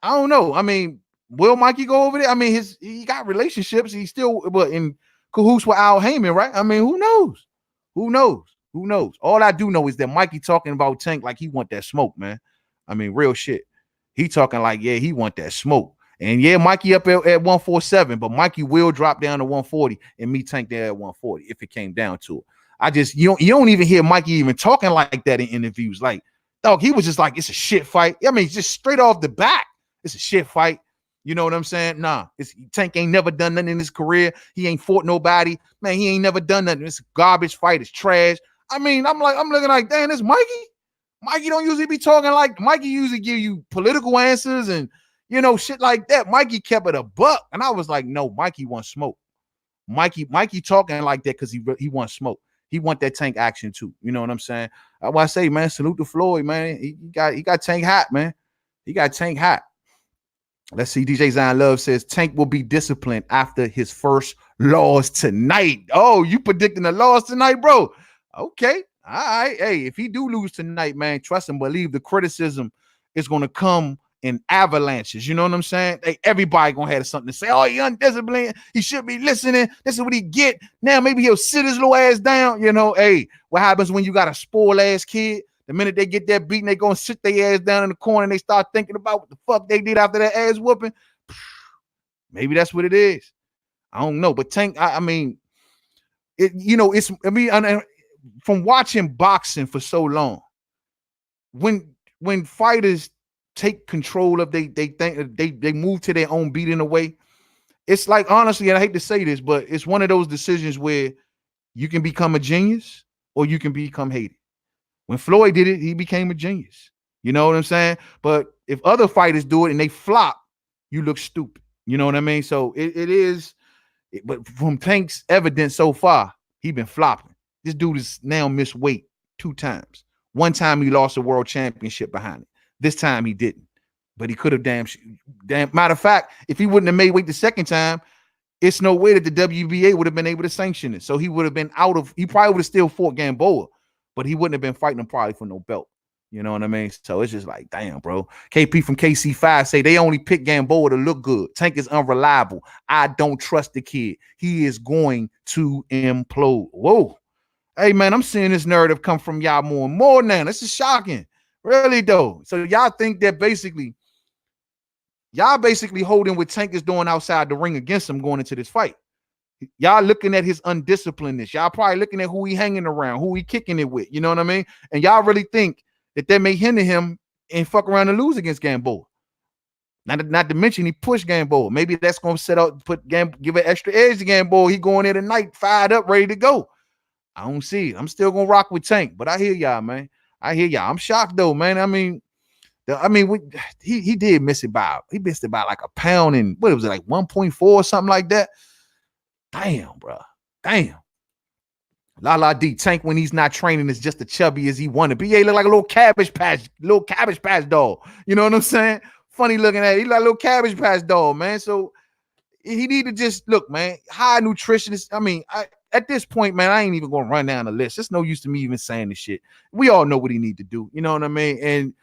I don't know. I mean, will Mikey go over there? I mean, he got relationships. He's still in cahoots with Al Heyman, right? I mean, who knows? Who knows? Who knows? All I do know is that Mikey talking about Tank like he want that smoke, man. I mean, real shit. He talking like, yeah, he want that smoke. And yeah, Mikey up at 147, but Mikey will drop down to 140 and me Tank there at 140 if it came down to it. I just you don't even hear Mikey even talking like that in interviews. Like, dog, he was just like, it's a shit fight. I mean, just straight off the bat, it's a shit fight. You know what I'm saying? Nah, Tank ain't never done nothing in his career. He ain't fought nobody. Man, he ain't never done nothing. It's a garbage fight. It's trash. I mean, I'm looking like, damn, this Mikey. Mikey don't usually be talking like Mikey usually give you political answers and shit like that. Mikey kept it a buck, and I was like, no, Mikey wants smoke. Mikey talking like that because he wants smoke. He want that Tank action too. You know what I'm saying? That's why I say, man, salute to Floyd, man. He got Tank hot, man. He got Tank hot. Let's see. DJ Zion Love says Tank will be disciplined after his first loss tonight. Oh, you predicting a loss tonight, bro? Okay. All right. Hey, if he do lose tonight, man, trust and believe the criticism is going to come in avalanches. You know what I'm saying? Hey, everybody going to have something to say. Oh, he undisciplined. He should be listening. This is what he get. Now maybe he'll sit his little ass down. Hey, what happens when you got a spoiled ass kid? The minute they get that beating, they going to sit their ass down in the corner and they start thinking about what the fuck they did after that ass whooping. Maybe that's what it is. I don't know. But Tank, I mean, from watching boxing for so long, when fighters take control of they think they move to their own beat in a way, it's like, honestly, and I hate to say this, but it's one of those decisions where you can become a genius or you can become hated. When Floyd did it, he became a genius. You know what I'm saying? But if other fighters do it and they flop, you look stupid. You know what I mean? So it is. But from Tank's evidence so far, he been flopping. This dude is now missed weight 2 times. One time he lost a world championship behind it. This time he didn't. But he could have damn. Matter of fact, if he wouldn't have made weight the second time, it's no way that the WBA would have been able to sanction it. So he would have been he probably would have still fought Gamboa, but he wouldn't have been fighting him probably for no belt. You know what I mean? So it's just like, damn, bro. KP from KC5 say they only pick Gamboa to look good. Tank is unreliable. I don't trust the kid. He is going to implode. Whoa. Hey, man, I'm seeing this narrative come from y'all more and more now. This is shocking. Really, though. So y'all think that y'all basically holding what Tank is doing outside the ring against him going into this fight. Y'all looking at his undisciplinedness. Y'all probably looking at who he hanging around, who he kicking it with. You know what I mean? And y'all really think that may hinder him and fuck around and lose against Gamboa. Not to mention he pushed Gamboa. Maybe that's going to set up, give an extra edge to Gamboa. He going there tonight, fired up, ready to go. I don't see it. I'm still going to rock with Tank, but I hear y'all, man. I hear y'all. I'm shocked though, man. I mean, he did miss it by like a pound and what was it, like 1.4 or something like that. Damn, bro. Damn. La D Tank when he's not training is just as chubby as he wanted. BA look like a little cabbage patch dog. You know what I'm saying? Funny looking at it. He like a little cabbage patch dog, man. So he need to just look, man. High nutritionist. I mean, at this point, man, I ain't even gonna run down the list. It's no use to me even saying this shit. We all know what he need to do. You know what I mean? And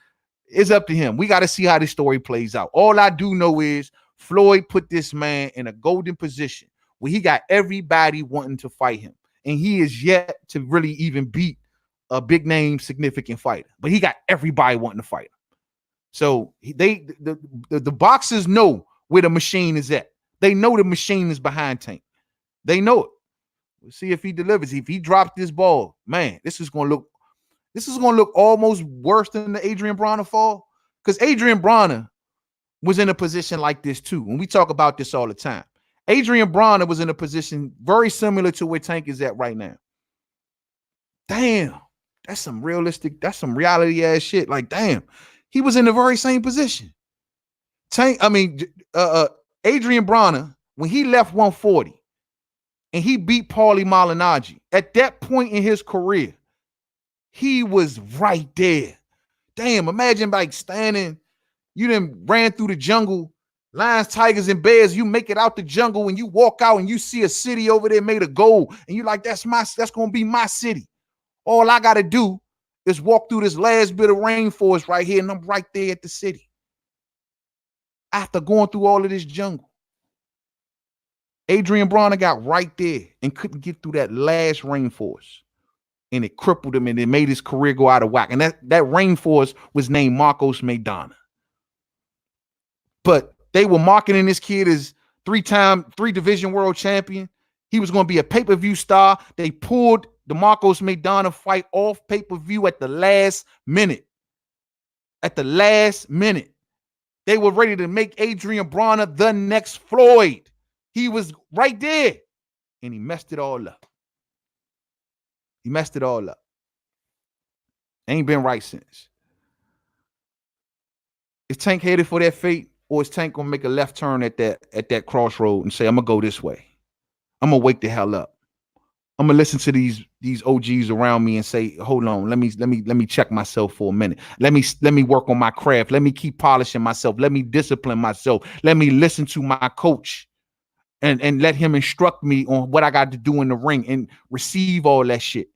it's up to him. We got to see how this story plays out. All I do know is Floyd put this man in a golden position where he got everybody wanting to fight him. And he is yet to really even beat a big name, significant fighter. But he got everybody wanting to fight him. So the boxers know where the machine is at. They know the machine is behind Tank. They know it. We'll see if he delivers. If he drops this ball, man, this is gonna look almost worse than the Adrian Bronner fall. Because Adrian Bronner was in a position like this too. And we talk about this all the time. Adrian Bronner was in a position very similar to where Tank is at right now. Damn, that's some reality ass shit. Like, damn, he was in the very same position. Adrian Bronner, when he left 140 and he beat Paulie Malignaggi, at that point in his career, he was right there. Damn, imagine like standing, you done ran through the jungle, lions, tigers, and bears. You make it out the jungle and you walk out and you see a city over there made of gold. And you're like, that's going to be my city. All I got to do is walk through this last bit of rainforest right here and I'm right there at the city. After going through all of this jungle, Adrian Bronner got right there and couldn't get through that last rainforest. And it crippled him and it made his career go out of whack. And that rainforest was named Marcos Maidana. But they were marketing this kid as three division world champion. He was going to be a pay-per-view star. They pulled the Marcos Maidana fight off pay-per-view at the last minute. At the last minute. They were ready to make Adrian Bronner the next Floyd. He was right there. And he messed it all up. Ain't been right since. Is Tank headed for that fate? Or is Tank gonna make a left turn at that crossroad and say, I'm gonna go this way? I'm gonna wake the hell up. I'm gonna listen to these OGs around me and say, hold on, let me check myself for a minute. Let me work on my craft. Let me keep polishing myself. Let me discipline myself. Let me listen to my coach and let him instruct me on what I got to do in the ring and receive all that shit.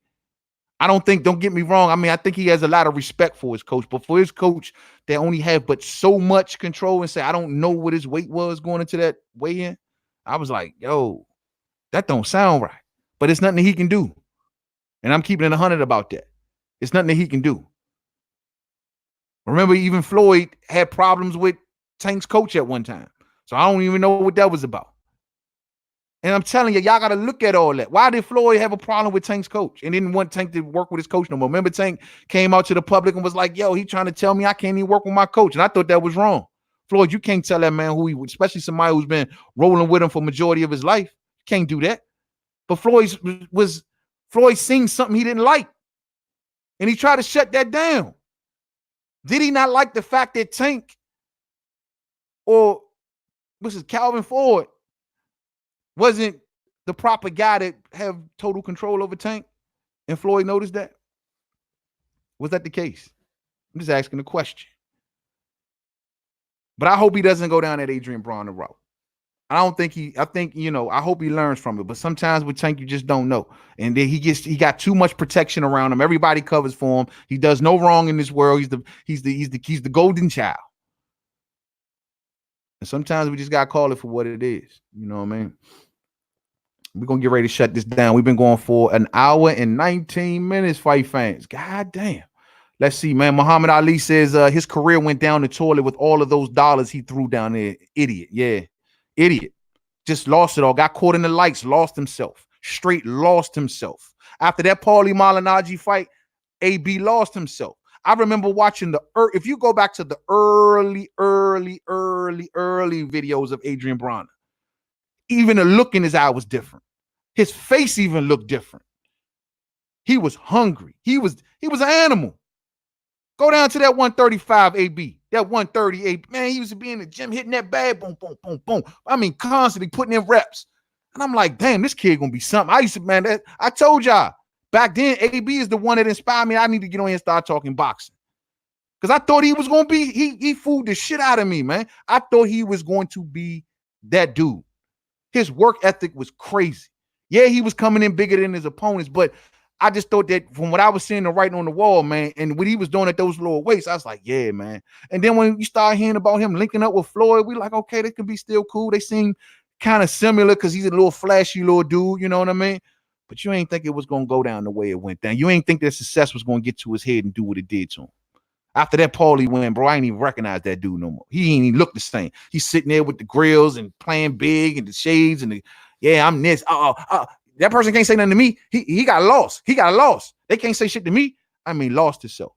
Don't get me wrong. I mean, I think he has a lot of respect for his coach, but for his coach that only have but so much control and say, I don't know what his weight was going into that weigh-in. I was like, yo, that don't sound right. But it's nothing that he can do. And I'm keeping it 100 about that. It's nothing that he can do. Remember, even Floyd had problems with Tank's coach at one time. So I don't even know what that was about. And I'm telling you, y'all got to look at all that. Why did Floyd have a problem with Tank's coach and didn't want Tank to work with his coach no more? Remember, Tank came out to the public and was like, yo, he trying to tell me I can't even work with my coach. And I thought that was wrong. Floyd, you can't tell that man who he, especially somebody who's been rolling with him for majority of his life. You can't do that. But Floyd seen something he didn't like. And he tried to shut that down. Did he not like the fact that Tank or this is Calvin Ford wasn't the proper guy that have total control over Tank? And Floyd noticed that? Was that the case? I'm just asking a question. But I hope he doesn't go down that Adrian Bronner route. I hope he learns from it. But sometimes with Tank, you just don't know. And then he got too much protection around him. Everybody covers for him. He does no wrong in this world. He's the golden child. And sometimes we just gotta call it for what it is. You know what I mean? We're gonna get ready to shut this down. We've been going for an hour and 19 minutes, fight fans. God damn. Let's see, man. Muhammad Ali says his career went down the toilet with all of those dollars he threw down there. Idiot. Yeah. Idiot. Just lost it all. Got caught in the lights. Lost himself. Straight lost himself. After that Paulie Malignaggi fight, AB lost himself. I remember watching if you go back to the early videos of Adrian Bronner, even the look in his eye was different. His face even looked different. He was hungry. He was an animal. Go down to that 135 AB, that 130 AB. Man, he used to be in the gym hitting that bag, boom, boom, boom, boom. I mean, constantly putting in reps. And I'm like, damn, this kid gonna be something. I told y'all back then, AB is the one that inspired me. I need to get on here and start talking boxing. Because I thought he was gonna be, he fooled the shit out of me, man. I thought he was going to be that dude. His work ethic was crazy. Yeah, he was coming in bigger than his opponents, but I just thought that from what I was seeing the writing on the wall, man, and what he was doing at those lower weights, I was like, yeah, man. And then when you start hearing about him linking up with Floyd, we like, okay, they could be still cool. They seem kind of similar because he's a little flashy little dude, you know what I mean? But you ain't think it was going to go down the way it went down. You ain't think that success was going to get to his head and do what it did to him. After that Paulie win, bro, I ain't even recognize that dude no more. He ain't even look the same. He's sitting there with the grills and playing big and the shades and the, yeah, I'm this. That person can't say nothing to me. He got lost. He got lost. They can't say shit to me. I mean, lost himself.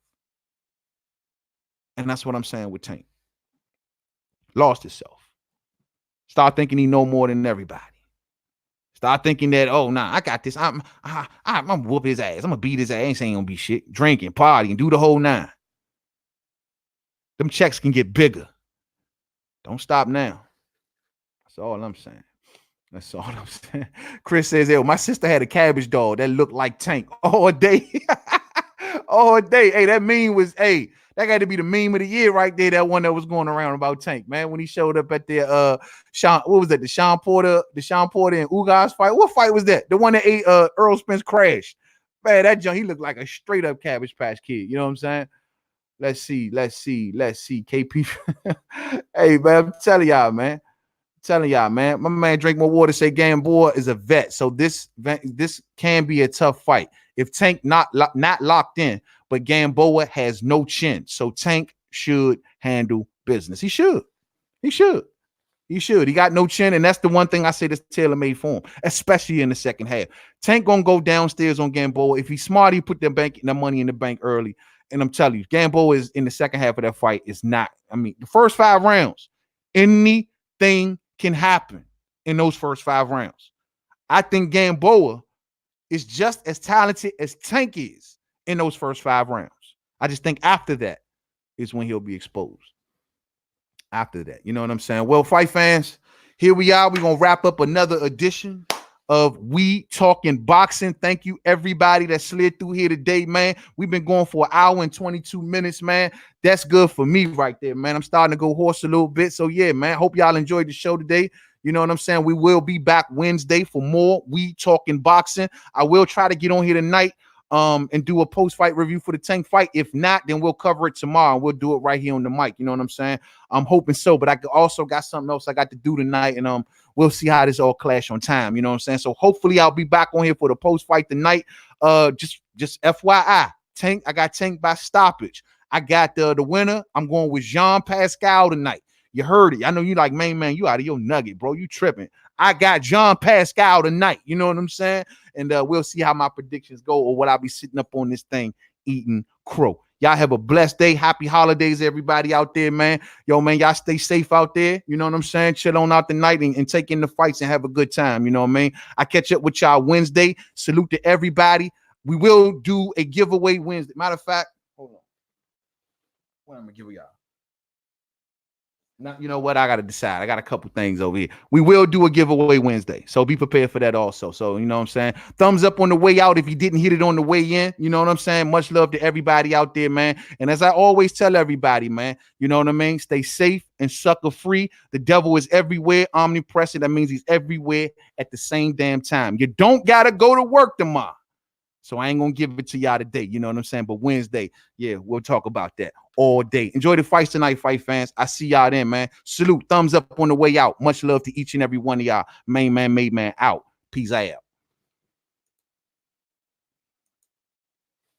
And that's what I'm saying with Tank. Lost himself. Start thinking he know more than everybody. Start thinking that, oh, nah, I got this. I'm whoop his ass. I'm gonna beat his ass. I ain't saying gonna be shit. Drinking, partying, do the whole nine. Them checks can get bigger. Don't stop now. That's all I'm saying. That's all I'm saying. Chris says, my sister had a cabbage dog that looked like Tank all day. All day. Hey, that meme was, that got to be the meme of the year right there. That one that was going around about Tank, man. When he showed up at the Sean, what was that? The Sean Porter and Ugas fight. What fight was that? The one that ate Earl Spence crashed. Man, that junk, he looked like a straight up Cabbage Patch Kid. You know what I'm saying? Let's see. KP. Hey, man, I'm telling y'all, man. My man Drink More Water say Gamboa is a vet, so this can be a tough fight. If Tank not locked in, but Gamboa has no chin, so Tank should handle business. He should. He got no chin, and that's the one thing I say that's tailor-made for him, especially in the second half. Tank gonna go downstairs on Gamboa. If he's smart, he put the money in the bank early. And I'm telling you, Gamboa is in the second half of that fight is not. I mean, the first 5 rounds, anything can happen in those first 5 rounds. I think Gamboa is just as talented as Tank is in those first 5 rounds. I just think after that is when he'll be exposed. After that, you know what I'm saying? Well, fight fans, here we are. We're going to wrap up another edition of We Talking Boxing. Thank you, everybody that slid through here today, man. We've been going for 1 hour and 22 minutes, man. That's good for me right there, man. I'm starting to go hoarse a little bit. So, yeah, man, hope y'all enjoyed the show today. You know what I'm saying? We will be back Wednesday for more We Talking Boxing. I will try to get on here tonight and do a post-fight review for the Tank fight. If not, then we'll cover it tomorrow. We'll do it right here on the mic. You know what I'm saying? I'm hoping so, but I also got something else I got to do tonight, and we'll see how this all clash on time. You know what I'm saying? So hopefully I'll be back on here for the post-fight tonight. Just FYI, Tank, I got Tank by stoppage. I got the winner. I'm going with Jean Pascal tonight. You heard it. I know you like, man, you out of your nugget, bro. You tripping. I got Jean Pascal tonight. You know what I'm saying? And we'll see how my predictions go or what I'll be sitting up on this thing eating crow. Y'all have a blessed day. Happy holidays, everybody out there, man. Yo, man, y'all stay safe out there. You know what I'm saying? Chill on out the night and take in the fights and have a good time. You know what I mean? I catch up with y'all Wednesday. Salute to everybody. We will do a giveaway Wednesday. Matter of fact, hold on. What I'm going to give y'all? Now, you know what? I got to decide. I got a couple things over here. We will do a giveaway Wednesday, so be prepared for that also. So, you know what I'm saying? Thumbs up on the way out if you didn't hit it on the way in. You know what I'm saying? Much love to everybody out there, man. And as I always tell everybody, man, you know what I mean? Stay safe and sucker free. The devil is everywhere, omnipresent. That means he's everywhere at the same damn time. You don't got to go to work tomorrow. So I ain't going to give it to y'all today. You know what I'm saying? But Wednesday, yeah, we'll talk about that all day. Enjoy the fights tonight, fight fans. I see y'all then, man. Salute. Thumbs up on the way out. Much love to each and every one of y'all. Main man, made man out. Peace out.